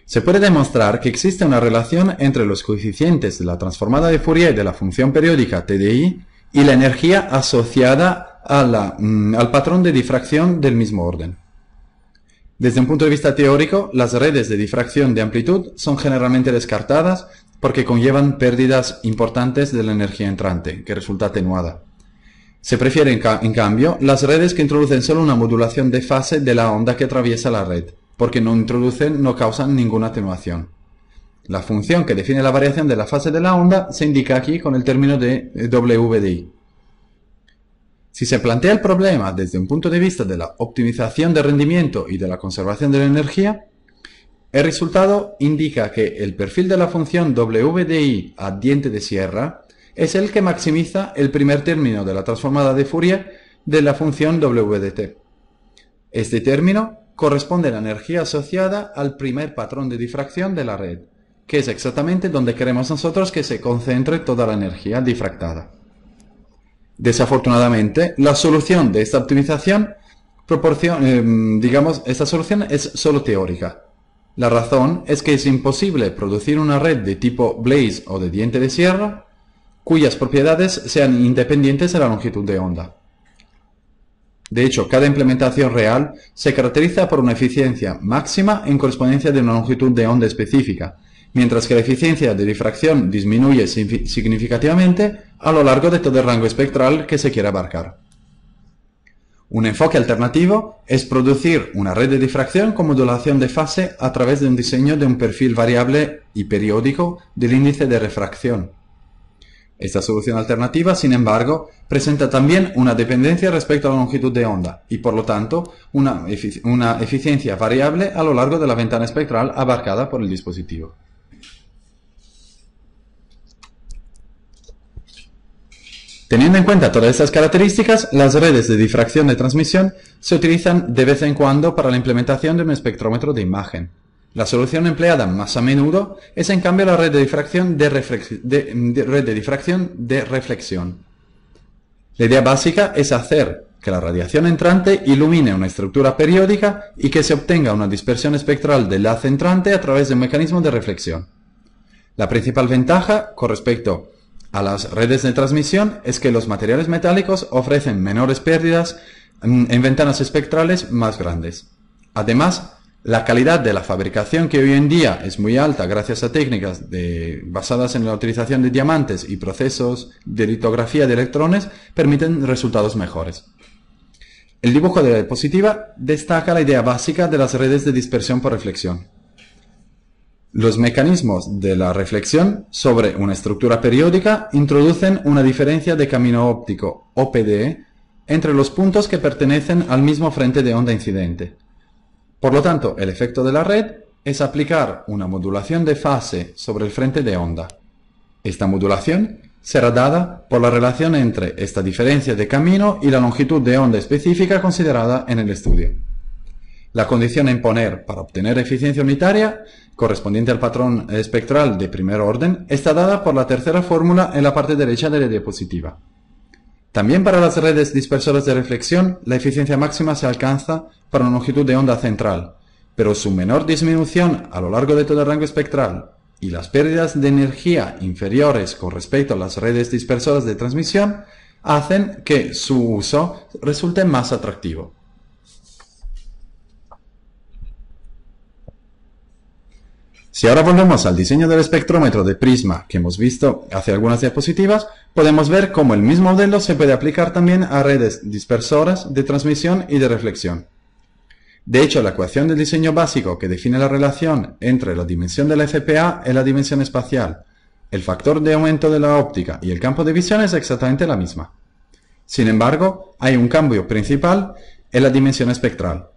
Se puede demostrar que existe una relación entre los coeficientes de la transformada de Fourier de la función periódica TDI y la energía asociada al patrón de difracción del mismo orden. Desde un punto de vista teórico, las redes de difracción de amplitud son generalmente descartadas porque conllevan pérdidas importantes de la energía entrante, que resulta atenuada. Se prefieren, en cambio, las redes que introducen solo una modulación de fase de la onda que atraviesa la red, porque no causan ninguna atenuación. La función que define la variación de la fase de la onda se indica aquí con el término de WDI. Si se plantea el problema desde un punto de vista de la optimización de rendimiento y de la conservación de la energía, el resultado indica que el perfil de la función WDI a diente de sierra es el que maximiza el primer término de la transformada de Fourier de la función WDT. Este término corresponde a la energía asociada al primer patrón de difracción de la red, que es exactamente donde queremos nosotros que se concentre toda la energía difractada. Desafortunadamente, la solución de esta optimización esta solución es solo teórica. La razón es que es imposible producir una red de tipo Blaze o de diente de sierra cuyas propiedades sean independientes de la longitud de onda. De hecho, cada implementación real se caracteriza por una eficiencia máxima en correspondencia de una longitud de onda específica, mientras que la eficiencia de difracción disminuye significativamente a lo largo de todo el rango espectral que se quiera abarcar. Un enfoque alternativo es producir una red de difracción con modulación de fase a través de un diseño de un perfil variable y periódico del índice de refracción. Esta solución alternativa, sin embargo, presenta también una dependencia respecto a la longitud de onda y, por lo tanto, una eficiencia variable a lo largo de la ventana espectral abarcada por el dispositivo. Teniendo en cuenta todas estas características, las redes de difracción de transmisión se utilizan de vez en cuando para la implementación de un espectrómetro de imagen. La solución empleada más a menudo es en cambio la red de difracción de reflexión. La idea básica es hacer que la radiación entrante ilumine una estructura periódica y que se obtenga una dispersión espectral del haz entrante a través de un mecanismo de reflexión. La principal ventaja con respecto a las redes de transmisión es que los materiales metálicos ofrecen menores pérdidas en ventanas espectrales más grandes. Además, la calidad de la fabricación, que hoy en día es muy alta gracias a técnicas basadas en la utilización de diamantes y procesos de litografía de electrones, permiten resultados mejores. El dibujo de la diapositiva destaca la idea básica de las redes de dispersión por reflexión. Los mecanismos de la reflexión sobre una estructura periódica introducen una diferencia de camino óptico, OPD, entre los puntos que pertenecen al mismo frente de onda incidente. Por lo tanto, el efecto de la red es aplicar una modulación de fase sobre el frente de onda. Esta modulación será dada por la relación entre esta diferencia de camino y la longitud de onda específica considerada en el estudio. La condición a imponer para obtener eficiencia unitaria, correspondiente al patrón espectral de primer orden, está dada por la tercera fórmula en la parte derecha de la diapositiva. También para las redes dispersoras de reflexión, la eficiencia máxima se alcanza para una longitud de onda central, pero su menor disminución a lo largo de todo el rango espectral y las pérdidas de energía inferiores con respecto a las redes dispersoras de transmisión hacen que su uso resulte más atractivo. Si ahora volvemos al diseño del espectrómetro de prisma que hemos visto hace algunas diapositivas, podemos ver cómo el mismo modelo se puede aplicar también a redes dispersoras de transmisión y de reflexión. De hecho, la ecuación del diseño básico que define la relación entre la dimensión de la FPA y la dimensión espacial, El factor de aumento de la óptica y el campo de visión es exactamente la misma. Sin embargo, hay un cambio principal en la dimensión espectral.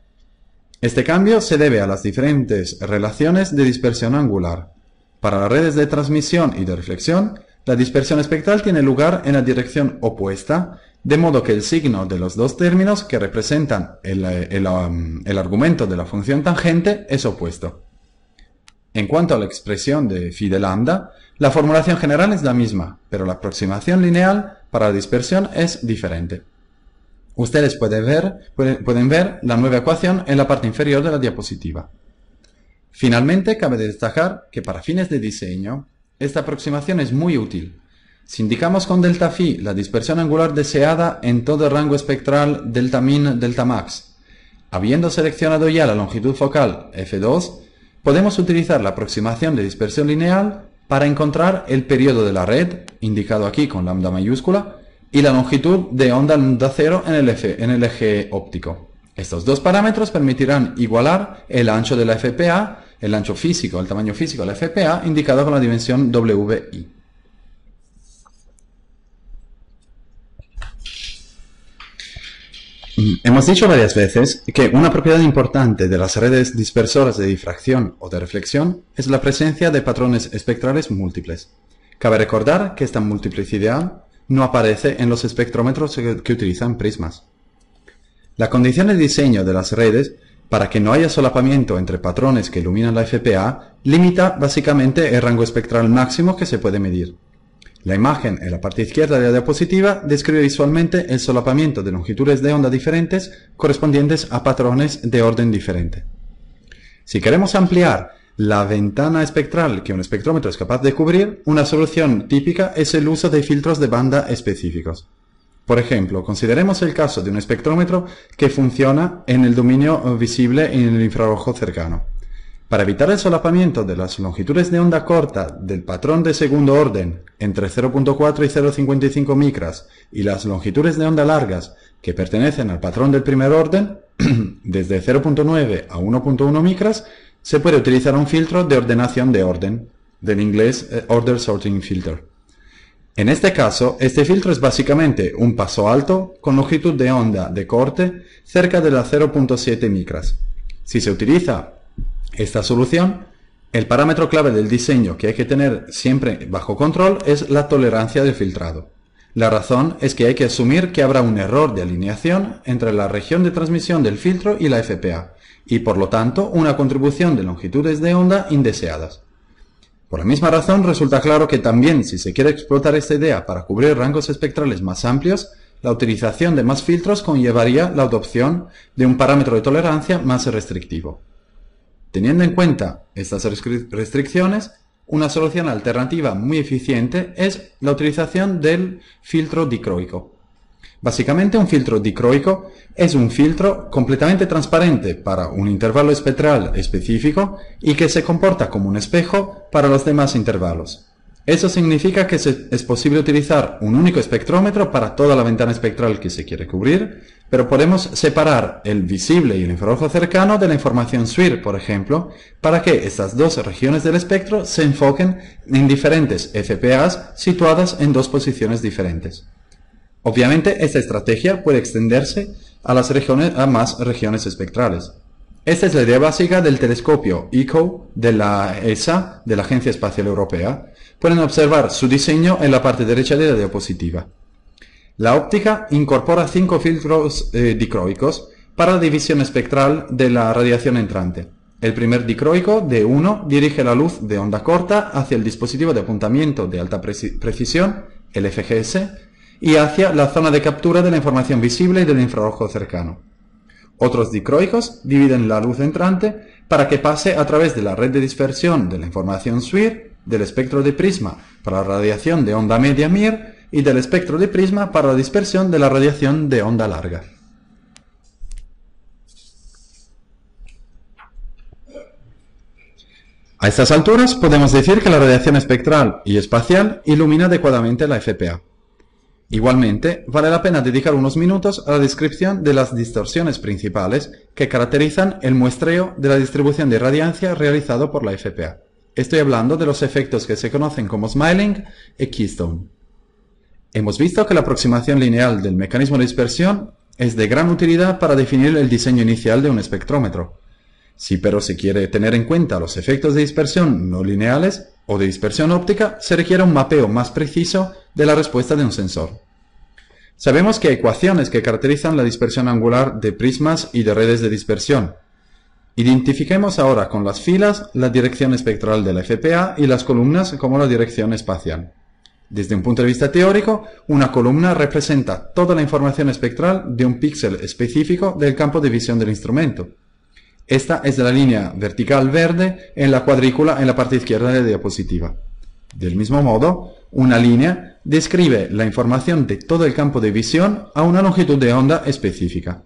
Este cambio se debe a las diferentes relaciones de dispersión angular. Para las redes de transmisión y de reflexión, la dispersión espectral tiene lugar en la dirección opuesta, de modo que el signo de los dos términos que representan el argumento de la función tangente es opuesto. En cuanto a la expresión de phi de lambda, la formulación general es la misma, pero la aproximación lineal para la dispersión es diferente. Ustedes pueden ver la nueva ecuación en la parte inferior de la diapositiva. Finalmente, cabe destacar que para fines de diseño, esta aproximación es muy útil. Si indicamos con delta phi la dispersión angular deseada en todo el rango espectral delta min, delta max, habiendo seleccionado ya la longitud focal f2, podemos utilizar la aproximación de dispersión lineal para encontrar el periodo de la red, indicado aquí con lambda mayúscula, y la longitud de onda lambda 0 en el eje óptico. Estos dos parámetros permitirán igualar el ancho de la FPA, el ancho físico, el tamaño físico de la FPA, indicado con la dimensión WI. Hemos dicho varias veces que una propiedad importante de las redes dispersoras de difracción o de reflexión es la presencia de patrones espectrales múltiples. Cabe recordar que esta multiplicidad no aparece en los espectrómetros que utilizan prismas. La condición de diseño de las redes para que no haya solapamiento entre patrones que iluminan la FPA limita básicamente el rango espectral máximo que se puede medir. La imagen en la parte izquierda de la diapositiva describe visualmente el solapamiento de longitudes de onda diferentes correspondientes a patrones de orden diferente. Si queremos ampliar la ventana espectral que un espectrómetro es capaz de cubrir, una solución típica es el uso de filtros de banda específicos. Por ejemplo, consideremos el caso de un espectrómetro que funciona en el dominio visible en el infrarrojo cercano. Para evitar el solapamiento de las longitudes de onda corta del patrón de segundo orden entre 0.4 y 0.55 micras y las longitudes de onda largas que pertenecen al patrón del primer orden, desde 0.9 a 1.1 micras, se puede utilizar un filtro de ordenación de orden, del inglés Order Sorting Filter. En este caso, este filtro es básicamente un paso alto con longitud de onda de corte cerca de las 0.7 micras. Si se utiliza esta solución, el parámetro clave del diseño que hay que tener siempre bajo control es la tolerancia del filtrado. La razón es que hay que asumir que habrá un error de alineación entre la región de transmisión del filtro y la FPA, y por lo tanto una contribución de longitudes de onda indeseadas. Por la misma razón resulta claro que también si se quiere explotar esta idea para cubrir rangos espectrales más amplios, la utilización de más filtros conllevaría la adopción de un parámetro de tolerancia más restrictivo. Teniendo en cuenta estas restricciones, una solución alternativa muy eficiente es la utilización del filtro dicroico. Básicamente, un filtro dicroico es un filtro completamente transparente para un intervalo espectral específico y que se comporta como un espejo para los demás intervalos. Eso significa que es posible utilizar un único espectrómetro para toda la ventana espectral que se quiere cubrir, pero podemos separar el visible y el infrarrojo cercano de la información SWIR, por ejemplo, para que estas dos regiones del espectro se enfoquen en diferentes FPAs situadas en dos posiciones diferentes. Obviamente, esta estrategia puede extenderse a más regiones espectrales. Esta es la idea básica del telescopio ECO de la ESA, de la Agencia Espacial Europea. Pueden observar su diseño en la parte derecha de la diapositiva. La óptica incorpora 5 filtros dicroicos para la división espectral de la radiación entrante. El primer dicroico, D1, dirige la luz de onda corta hacia el dispositivo de apuntamiento de alta precisión, el FGS, y hacia la zona de captura de la información visible y del infrarrojo cercano. Otros dicroicos dividen la luz entrante para que pase a través de la red de dispersión de la información SWIR, del espectro de prisma para la radiación de onda media MIR y del espectro de prisma para la dispersión de la radiación de onda larga. A estas alturas podemos decir que la radiación espectral y espacial ilumina adecuadamente la FPA. Igualmente, vale la pena dedicar unos minutos a la descripción de las distorsiones principales que caracterizan el muestreo de la distribución de irradiancia realizado por la FPA. Estoy hablando de los efectos que se conocen como Smiling y Keystone. Hemos visto que la aproximación lineal del mecanismo de dispersión es de gran utilidad para definir el diseño inicial de un espectrómetro. Si pero se quiere tener en cuenta los efectos de dispersión no lineales o de dispersión óptica, se requiere un mapeo más preciso de la respuesta de un sensor. Sabemos que hay ecuaciones que caracterizan la dispersión angular de prismas y de redes de dispersión. Identifiquemos ahora con las filas la dirección espectral de la FPA y las columnas como la dirección espacial. Desde un punto de vista teórico, una columna representa toda la información espectral de un píxel específico del campo de visión del instrumento. Esta es la línea vertical verde en la cuadrícula en la parte izquierda de la diapositiva. Del mismo modo, una línea describe la información de todo el campo de visión a una longitud de onda específica.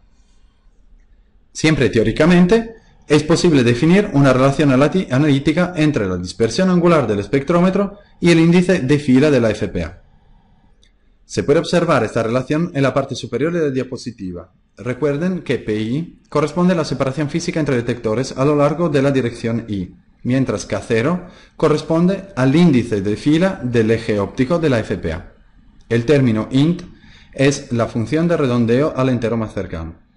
Siempre teóricamente, es posible definir una relación analítica entre la dispersión angular del espectrómetro y el índice de fila de la FPA. Se puede observar esta relación en la parte superior de la diapositiva. Recuerden que PI corresponde a la separación física entre detectores a lo largo de la dirección I, mientras que A0 corresponde al índice de fila del eje óptico de la FPA. El término int es la función de redondeo al entero más cercano.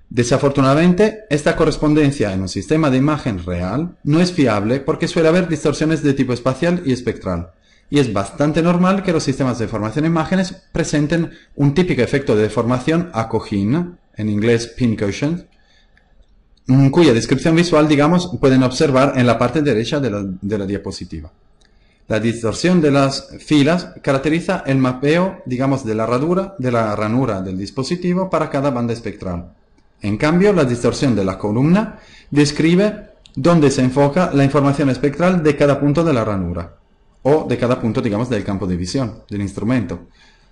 Desafortunadamente, esta correspondencia en un sistema de imagen real no es fiable porque suele haber distorsiones de tipo espacial y espectral, y es bastante normal que los sistemas de formación de imágenes presenten un típico efecto de deformación a cojín, en inglés pincushion, cuya descripción visual, digamos, pueden observar en la parte derecha de la diapositiva. La distorsión de las filas caracteriza el mapeo, digamos, de la ranura del dispositivo para cada banda espectral. En cambio, la distorsión de la columna describe dónde se enfoca la información espectral de cada punto de la ranura, o de cada punto, digamos, del campo de visión del instrumento.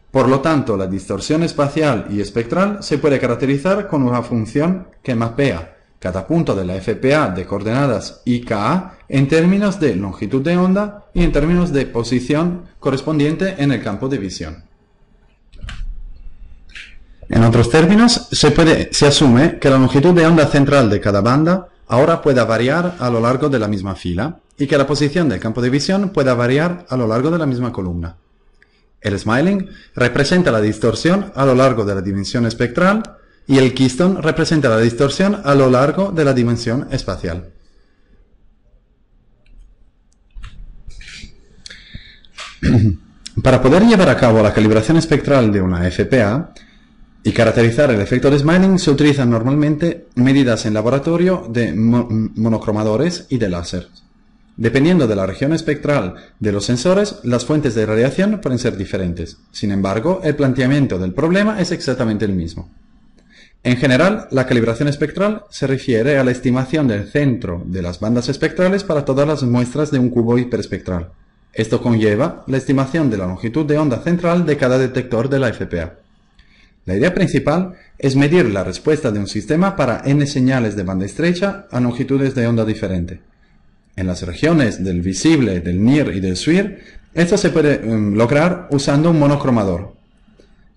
Por lo tanto, la distorsión espacial y espectral se puede caracterizar con una función que mapea cada punto de la FPA de coordenadas IKA en términos de longitud de onda y en términos de posición correspondiente en el campo de visión. En otros términos, se asume que la longitud de onda central de cada banda ahora pueda variar a lo largo de la misma fila y que la posición del campo de visión pueda variar a lo largo de la misma columna. El Smiling representa la distorsión a lo largo de la dimensión espectral y el Keystone representa la distorsión a lo largo de la dimensión espacial. Para poder llevar a cabo la calibración espectral de una FPA y caracterizar el efecto de Smiling se utilizan normalmente medidas en laboratorio de monocromadores y de láser. Dependiendo de la región espectral de los sensores, las fuentes de radiación pueden ser diferentes. Sin embargo, el planteamiento del problema es exactamente el mismo. En general, la calibración espectral se refiere a la estimación del centro de las bandas espectrales para todas las muestras de un cubo hiperespectral. Esto conlleva la estimación de la longitud de onda central de cada detector de la FPA. La idea principal es medir la respuesta de un sistema para n señales de banda estrecha a longitudes de onda diferente. En las regiones del visible, del NIR y del SWIR, esto se puede lograr usando un monocromador,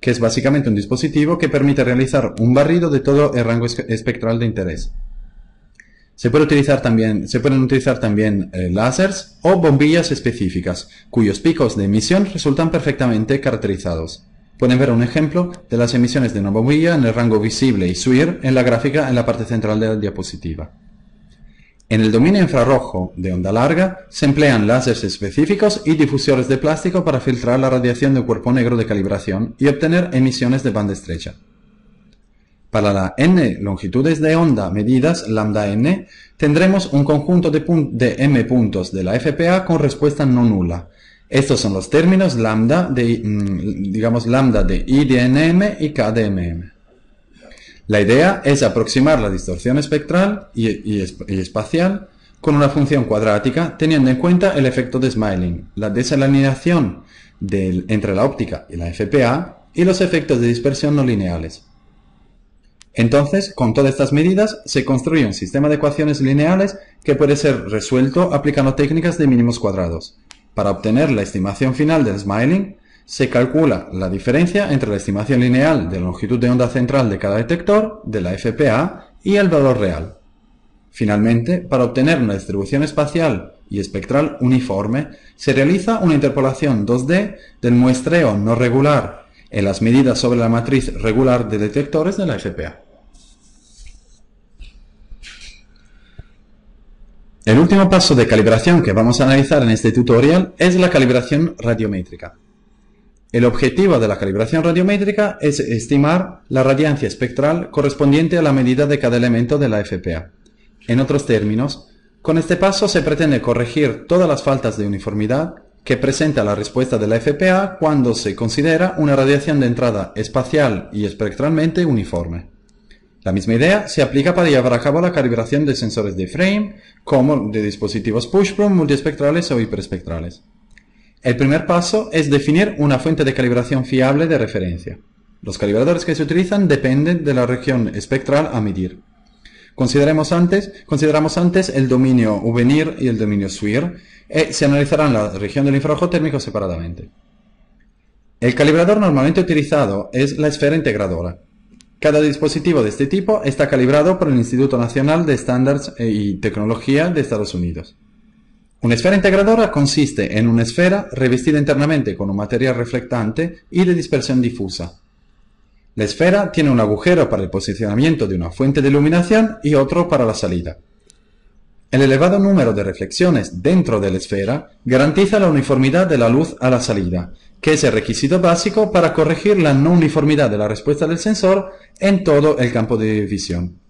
que es básicamente un dispositivo que permite realizar un barrido de todo el rango espectral de interés. Se pueden utilizar también láseres o bombillas específicas, cuyos picos de emisión resultan perfectamente caracterizados. Pueden ver un ejemplo de las emisiones de una bombilla en el rango visible y SWIR en la gráfica en la parte central de la diapositiva. En el dominio infrarrojo de onda larga se emplean láseres específicos y difusores de plástico para filtrar la radiación de un cuerpo negro de calibración y obtener emisiones de banda estrecha. Para la n longitudes de onda medidas, lambda n, tendremos un conjunto de m puntos de la FPA con respuesta no nula. Estos son los términos lambda de I de nm y k de mm. La idea es aproximar la distorsión espectral y espacial con una función cuadrática teniendo en cuenta el efecto de Smiling, la desalineación entre la óptica y la FPA y los efectos de dispersión no lineales. Entonces, con todas estas medidas, se construye un sistema de ecuaciones lineales que puede ser resuelto aplicando técnicas de mínimos cuadrados. Para obtener la estimación final del Smiling, se calcula la diferencia entre la estimación lineal de la longitud de onda central de cada detector, de la FPA, y el valor real. Finalmente, para obtener una distribución espacial y espectral uniforme, se realiza una interpolación 2D del muestreo no regular en las medidas sobre la matriz regular de detectores de la FPA. El último paso de calibración que vamos a analizar en este tutorial es la calibración radiométrica. El objetivo de la calibración radiométrica es estimar la radiancia espectral correspondiente a la medida de cada elemento de la FPA. En otros términos, con este paso se pretende corregir todas las faltas de uniformidad que presenta la respuesta de la FPA cuando se considera una radiación de entrada espacial y espectralmente uniforme. La misma idea se aplica para llevar a cabo la calibración de sensores de frame, como de dispositivos push-pull, multiespectrales o hiperespectrales. El primer paso es definir una fuente de calibración fiable de referencia. Los calibradores que se utilizan dependen de la región espectral a medir. Consideramos antes el dominio VNIR y el dominio SWIR, y se analizarán la región del infrarrojo térmico separadamente. El calibrador normalmente utilizado es la esfera integradora. Cada dispositivo de este tipo está calibrado por el Instituto Nacional de Estándares y Tecnología de Estados Unidos. Una esfera integradora consiste en una esfera revestida internamente con un material reflectante y de dispersión difusa. La esfera tiene un agujero para el posicionamiento de una fuente de iluminación y otro para la salida. El elevado número de reflexiones dentro de la esfera garantiza la uniformidad de la luz a la salida, que es el requisito básico para corregir la no uniformidad de la respuesta del sensor en todo el campo de visión.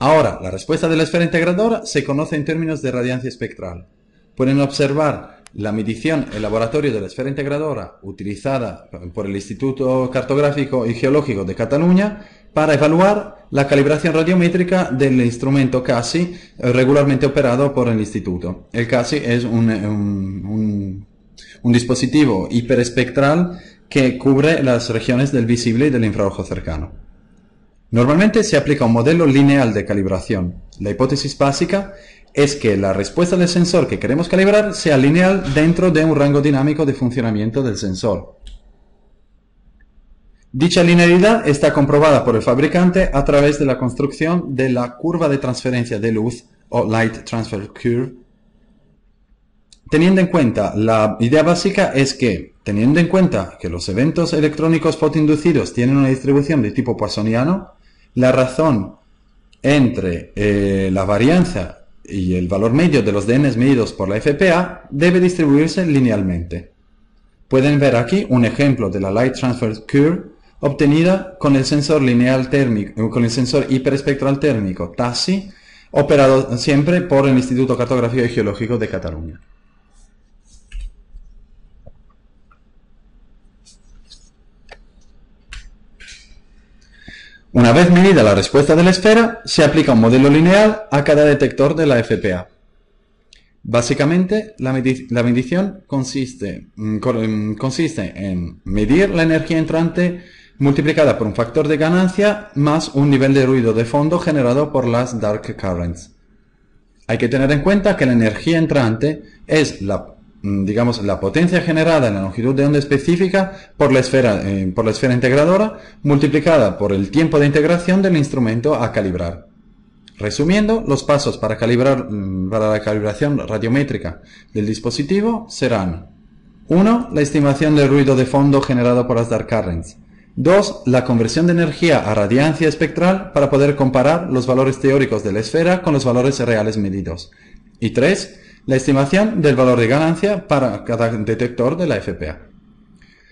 Ahora, la respuesta de la esfera integradora se conoce en términos de radiancia espectral. Pueden observar la medición en laboratorio de la esfera integradora utilizada por el Instituto Cartográfico y Geológico de Cataluña para evaluar la calibración radiométrica del instrumento CASI regularmente operado por el instituto. El CASI es un dispositivo hiperespectral que cubre las regiones del visible y del infrarrojo cercano. Normalmente se aplica un modelo lineal de calibración. La hipótesis básica es que la respuesta del sensor que queremos calibrar sea lineal dentro de un rango dinámico de funcionamiento del sensor. Dicha linealidad está comprobada por el fabricante a través de la construcción de la curva de transferencia de luz o Light Transfer Curve. Teniendo en cuenta, la idea básica es que, teniendo en cuenta que los eventos electrónicos fotoinducidos tienen una distribución de tipo poissoniano, la razón entre la varianza y el valor medio de los DNs medidos por la FPA debe distribuirse linealmente. Pueden ver aquí un ejemplo de la Light Transfer Curve obtenida con el sensor lineal térmico, con el sensor hiperespectral térmico TASI, operado siempre por el Instituto Cartográfico y Geológico de Cataluña. Una vez medida la respuesta de la esfera, se aplica un modelo lineal a cada detector de la FPA. Básicamente, la medición consiste en medir la energía entrante multiplicada por un factor de ganancia más un nivel de ruido de fondo generado por las dark currents. Hay que tener en cuenta que la energía entrante es la potencia generada en la longitud de onda específica por la esfera integradora multiplicada por el tiempo de integración del instrumento a calibrar. Resumiendo, los pasos para la calibración radiométrica del dispositivo serán: 1. La estimación del ruido de fondo generado por las dark currents. 2. La conversión de energía a radiancia espectral para poder comparar los valores teóricos de la esfera con los valores reales medidos. Y 3. La estimación del valor de ganancia para cada detector de la FPA.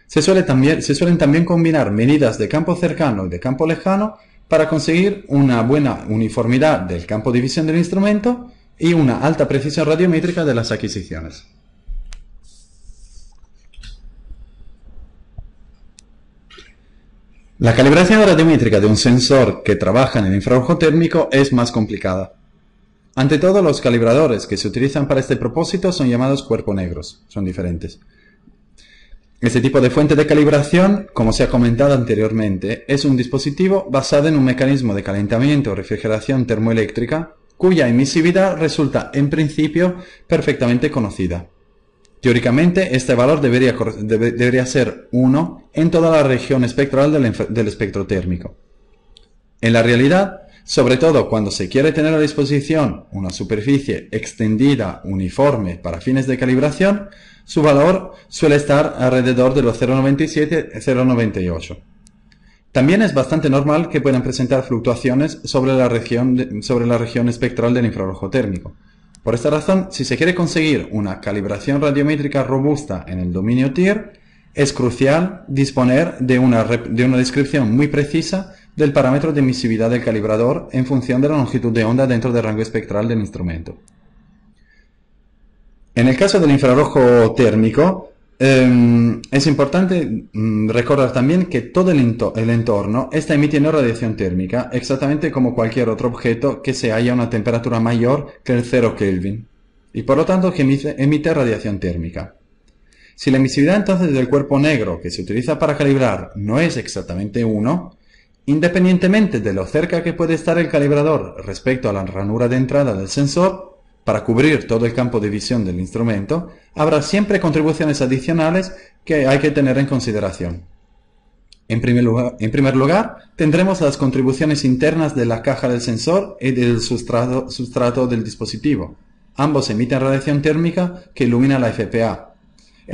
Se suelen también combinar medidas de campo cercano y de campo lejano para conseguir una buena uniformidad del campo de visión del instrumento y una alta precisión radiométrica de las adquisiciones. La calibración radiométrica de un sensor que trabaja en el infrarrojo térmico es más complicada. Ante todo, los calibradores que se utilizan para este propósito son llamados cuerpo negros, son diferentes. Este tipo de fuente de calibración, como se ha comentado anteriormente, es un dispositivo basado en un mecanismo de calentamiento o refrigeración termoeléctrica cuya emisividad resulta en principio perfectamente conocida. Teóricamente, este valor debería ser 1 en toda la región espectral del espectro térmico. En la realidad, Sobre todo cuando se quiere tener a disposición una superficie extendida uniforme para fines de calibración, su valor suele estar alrededor de los 0,97-0,98. También es bastante normal que puedan presentar fluctuaciones sobre la región espectral del infrarrojo térmico. Por esta razón, si se quiere conseguir una calibración radiométrica robusta en el dominio TIR, es crucial disponer de una descripción muy precisa del parámetro de emisividad del calibrador en función de la longitud de onda dentro del rango espectral del instrumento. En el caso del infrarrojo térmico, es importante recordar también que todo el entorno está emitiendo radiación térmica, exactamente como cualquier otro objeto que se halla a una temperatura mayor que el 0 Kelvin, y por lo tanto que emite radiación térmica. Si la emisividad entonces del cuerpo negro que se utiliza para calibrar no es exactamente 1, independientemente de lo cerca que puede estar el calibrador respecto a la ranura de entrada del sensor, para cubrir todo el campo de visión del instrumento, habrá siempre contribuciones adicionales que hay que tener en consideración. En primer lugar, tendremos las contribuciones internas de la caja del sensor y del sustrato del dispositivo. Ambos emiten radiación térmica que ilumina la FPA.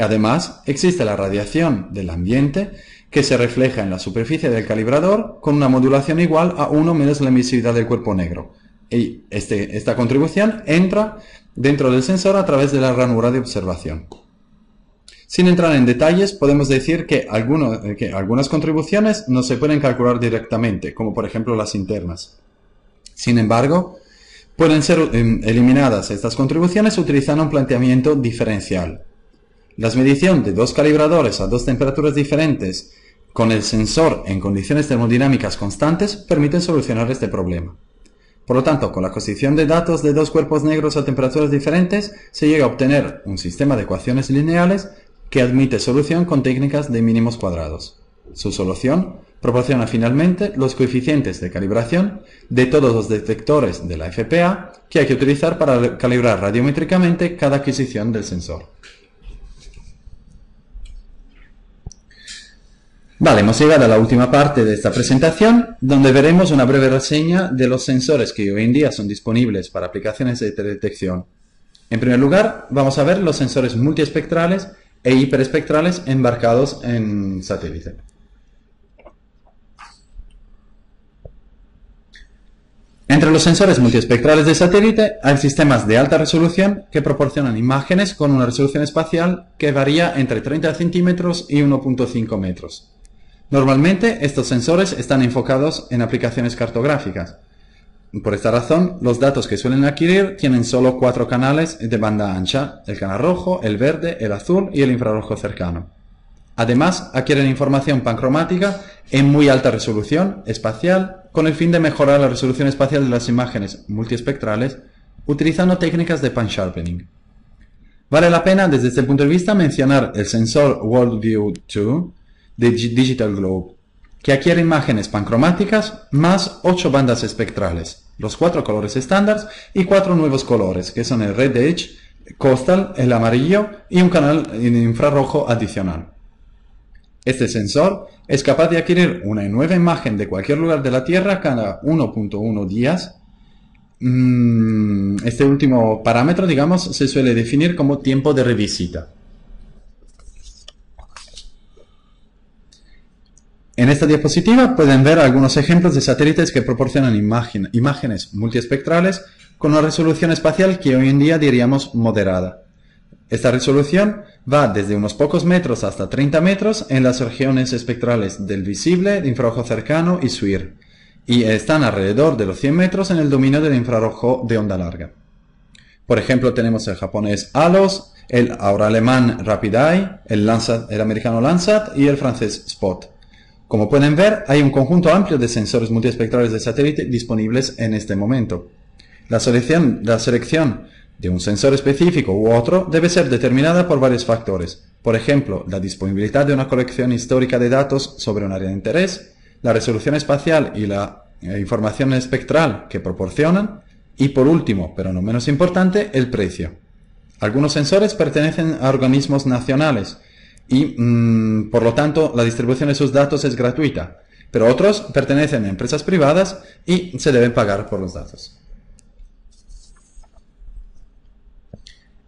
Además, existe la radiación del ambiente que se refleja en la superficie del calibrador con una modulación igual a 1 menos la emisividad del cuerpo negro. Y esta contribución entra dentro del sensor a través de la ranura de observación. Sin entrar en detalles, podemos decir que algunas contribuciones no se pueden calcular directamente, como por ejemplo las internas. Sin embargo, pueden ser eliminadas estas contribuciones utilizando un planteamiento diferencial. La medición de dos calibradores a dos temperaturas diferentes con el sensor en condiciones termodinámicas constantes permiten solucionar este problema. Por lo tanto, con la adquisición de datos de dos cuerpos negros a temperaturas diferentes, se llega a obtener un sistema de ecuaciones lineales que admite solución con técnicas de mínimos cuadrados. Su solución proporciona finalmente los coeficientes de calibración de todos los detectores de la FPA que hay que utilizar para calibrar radiométricamente cada adquisición del sensor. Vale, hemos llegado a la última parte de esta presentación, donde veremos una breve reseña de los sensores que hoy en día son disponibles para aplicaciones de detección. En primer lugar, vamos a ver los sensores multiespectrales e hiperespectrales embarcados en satélite. Entre los sensores multiespectrales de satélite hay sistemas de alta resolución que proporcionan imágenes con una resolución espacial que varía entre 30 centímetros y 1,5 metros. Normalmente, estos sensores están enfocados en aplicaciones cartográficas. Por esta razón, los datos que suelen adquirir tienen solo 4 canales de banda ancha: el canal rojo, el verde, el azul y el infrarrojo cercano. Además, adquieren información pancromática en muy alta resolución espacial con el fin de mejorar la resolución espacial de las imágenes multiespectrales utilizando técnicas de pan-sharpening. Vale la pena desde este punto de vista mencionar el sensor WorldView 2 de Digital Globe, que adquiere imágenes pancromáticas más 8 bandas espectrales, los 4 colores estándar y 4 nuevos colores, que son el Red Edge, Coastal, el amarillo y un canal infrarrojo adicional. Este sensor es capaz de adquirir una nueva imagen de cualquier lugar de la Tierra cada 1.1 días. Este último parámetro, digamos, se suele definir como tiempo de revisita. En esta diapositiva pueden ver algunos ejemplos de satélites que proporcionan imágenes multiespectrales con una resolución espacial que hoy en día diríamos moderada. Esta resolución va desde unos pocos metros hasta 30 metros en las regiones espectrales del visible, de infrarrojo cercano y SWIR, y están alrededor de los 100 metros en el dominio del infrarrojo de onda larga. Por ejemplo, tenemos el japonés ALOS, el ahora alemán Rapid Eye, el americano Landsat y el francés SPOT. Como pueden ver, hay un conjunto amplio de sensores multiespectrales de satélite disponibles en este momento. La selección de un sensor específico u otro debe ser determinada por varios factores. Por ejemplo, la disponibilidad de una colección histórica de datos sobre un área de interés, la resolución espacial y la información espectral que proporcionan, y por último, pero no menos importante, el precio. Algunos sensores pertenecen a organismos nacionales y, por lo tanto, la distribución de sus datos es gratuita, pero otros pertenecen a empresas privadas y se deben pagar por los datos.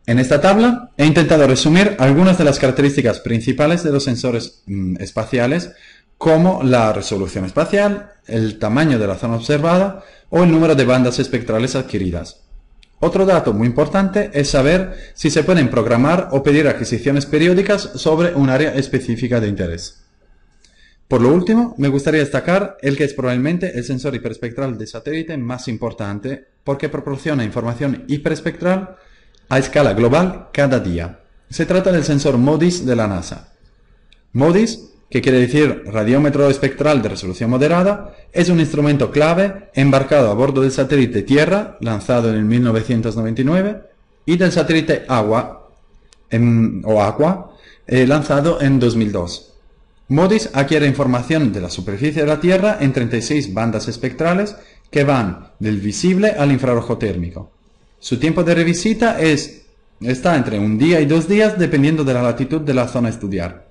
En esta tabla he intentado resumir algunas de las características principales de los sensores espaciales, como la resolución espacial, el tamaño de la zona observada o el número de bandas espectrales adquiridas. Otro dato muy importante es saber si se pueden programar o pedir adquisiciones periódicas sobre un área específica de interés. Por lo último, me gustaría destacar el que es probablemente el sensor hiperespectral de satélite más importante porque proporciona información hiperespectral a escala global cada día. Se trata del sensor MODIS de la NASA. MODIS, que quiere decir radiómetro espectral de resolución moderada, es un instrumento clave embarcado a bordo del satélite Tierra, lanzado en el 1999, y del satélite Aqua, lanzado en 2002. MODIS adquiere información de la superficie de la Tierra en 36 bandas espectrales que van del visible al infrarrojo térmico. Su tiempo de revisita está entre 1 día y 2 días dependiendo de la latitud de la zona a estudiar.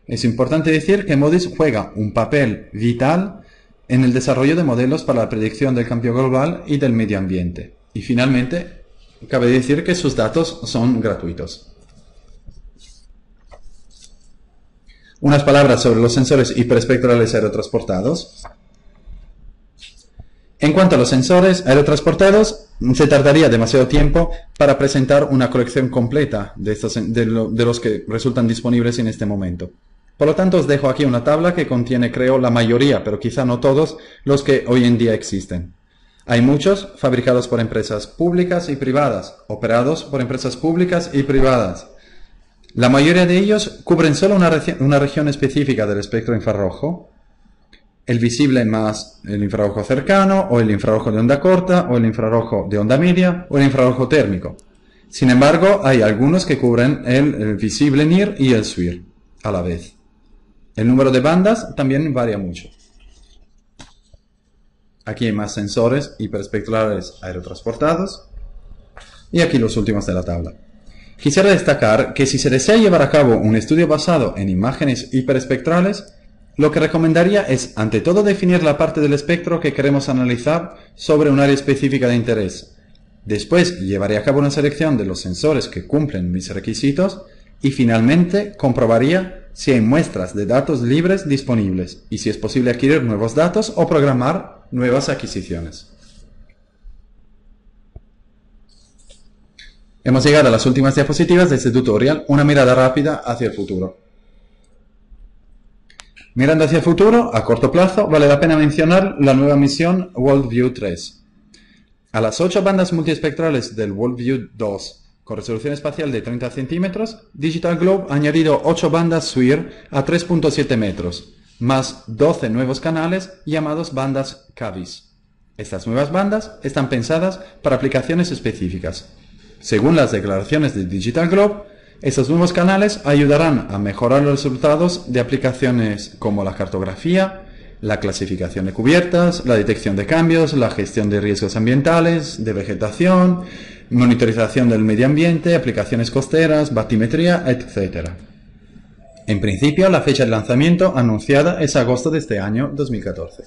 Es importante decir que MODIS juega un papel vital en el desarrollo de modelos para la predicción del cambio global y del medio ambiente. Y finalmente, cabe decir que sus datos son gratuitos. Unas palabras sobre los sensores hiperespectrales aerotransportados. En cuanto a los sensores aerotransportados, se tardaría demasiado tiempo para presentar una colección completa de los que resultan disponibles en este momento. Por lo tanto, os dejo aquí una tabla que contiene, creo, la mayoría, pero quizá no todos, los que hoy en día existen. Hay muchos fabricados por empresas públicas y privadas, operados por empresas públicas y privadas. La mayoría de ellos cubren solo una región específica del espectro infrarrojo, el visible más el infrarrojo cercano, o el infrarrojo de onda corta, o el infrarrojo de onda media, o el infrarrojo térmico. Sin embargo, hay algunos que cubren el visible NIR y el SWIR a la vez. El número de bandas también varía mucho. Aquí hay más sensores hiperespectrales aerotransportados. Y aquí los últimos de la tabla. Quisiera destacar que si se desea llevar a cabo un estudio basado en imágenes hiperespectrales, lo que recomendaría es, ante todo, definir la parte del espectro que queremos analizar sobre un área específica de interés. Después, llevaré a cabo una selección de los sensores que cumplen mis requisitos y, finalmente, comprobaría si hay muestras de datos libres disponibles y si es posible adquirir nuevos datos o programar nuevas adquisiciones. Hemos llegado a las últimas diapositivas de este tutorial, una mirada rápida hacia el futuro. Mirando hacia el futuro, a corto plazo, vale la pena mencionar la nueva misión WorldView 3. A las 8 bandas multiespectrales del WorldView 2, con resolución espacial de 30 centímetros, Digital Globe ha añadido 8 bandas SWIR a 3.7 metros, más 12 nuevos canales llamados bandas CAVIS. Estas nuevas bandas están pensadas para aplicaciones específicas. Según las declaraciones de Digital Globe, estos nuevos canales ayudarán a mejorar los resultados de aplicaciones como la cartografía, la clasificación de cubiertas, la detección de cambios, la gestión de riesgos ambientales, de vegetación, monitorización del medio ambiente, aplicaciones costeras, batimetría, etc. En principio, la fecha de lanzamiento anunciada es agosto de este año 2014.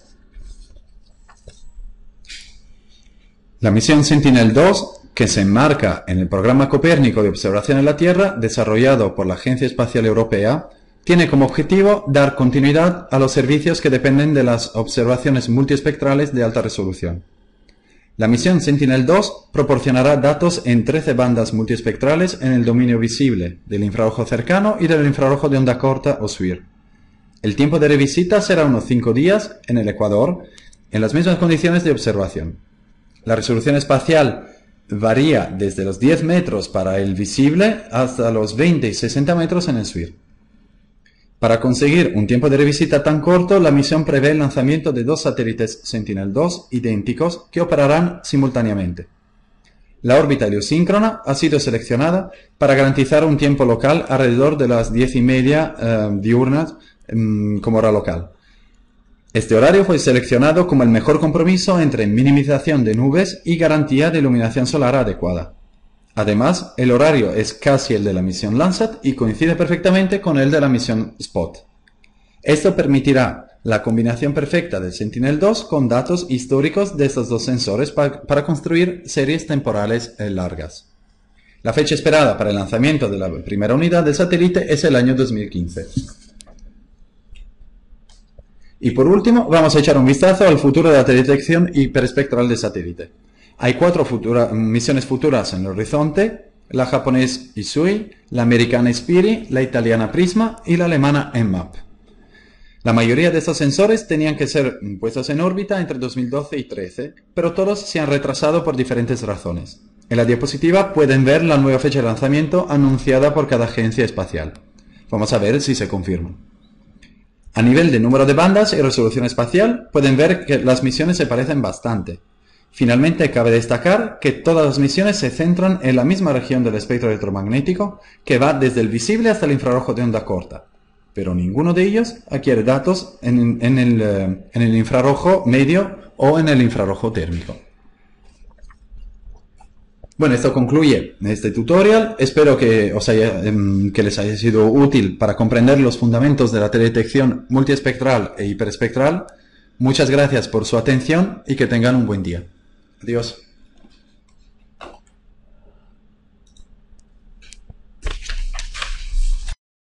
La misión Sentinel-2, que se enmarca en el programa Copérnico de observación en la Tierra, desarrollado por la Agencia Espacial Europea, tiene como objetivo dar continuidad a los servicios que dependen de las observaciones multiespectrales de alta resolución. La misión Sentinel-2 proporcionará datos en 13 bandas multiespectrales en el dominio visible, del infrarrojo cercano y del infrarrojo de onda corta o SWIR. El tiempo de revisita será unos 5 días en el Ecuador, en las mismas condiciones de observación. La resolución espacial varía desde los 10 metros para el visible hasta los 20 y 60 metros en el SWIR. Para conseguir un tiempo de revisita tan corto, la misión prevé el lanzamiento de 2 satélites Sentinel-2 idénticos que operarán simultáneamente. La órbita heliosíncrona ha sido seleccionada para garantizar un tiempo local alrededor de las 10:30 diurnas como hora local. Este horario fue seleccionado como el mejor compromiso entre minimización de nubes y garantía de iluminación solar adecuada. Además, el horario es casi el de la misión Landsat y coincide perfectamente con el de la misión Spot. Esto permitirá la combinación perfecta del Sentinel-2 con datos históricos de estos dos sensores para construir series temporales largas. La fecha esperada para el lanzamiento de la primera unidad de satélite es el año 2015. Y por último, vamos a echar un vistazo al futuro de la detección hiperespectral de satélite. Hay 4 misiones futuras en el horizonte: la japonesa Isui, la americana Spiri, la italiana Prisma y la alemana EnMAP. La mayoría de estos sensores tenían que ser puestos en órbita entre 2012 y 2013, pero todos se han retrasado por diferentes razones. En la diapositiva pueden ver la nueva fecha de lanzamiento anunciada por cada agencia espacial. Vamos a ver si se confirma. A nivel de número de bandas y resolución espacial, pueden ver que las misiones se parecen bastante. Finalmente, cabe destacar que todas las misiones se centran en la misma región del espectro electromagnético, que va desde el visible hasta el infrarrojo de onda corta, pero ninguno de ellos adquiere datos en el infrarrojo medio o en el infrarrojo térmico. Bueno, esto concluye este tutorial. Espero que les haya sido útil para comprender los fundamentos de la teledetección multiespectral e hiperespectral. Muchas gracias por su atención y que tengan un buen día. Adiós.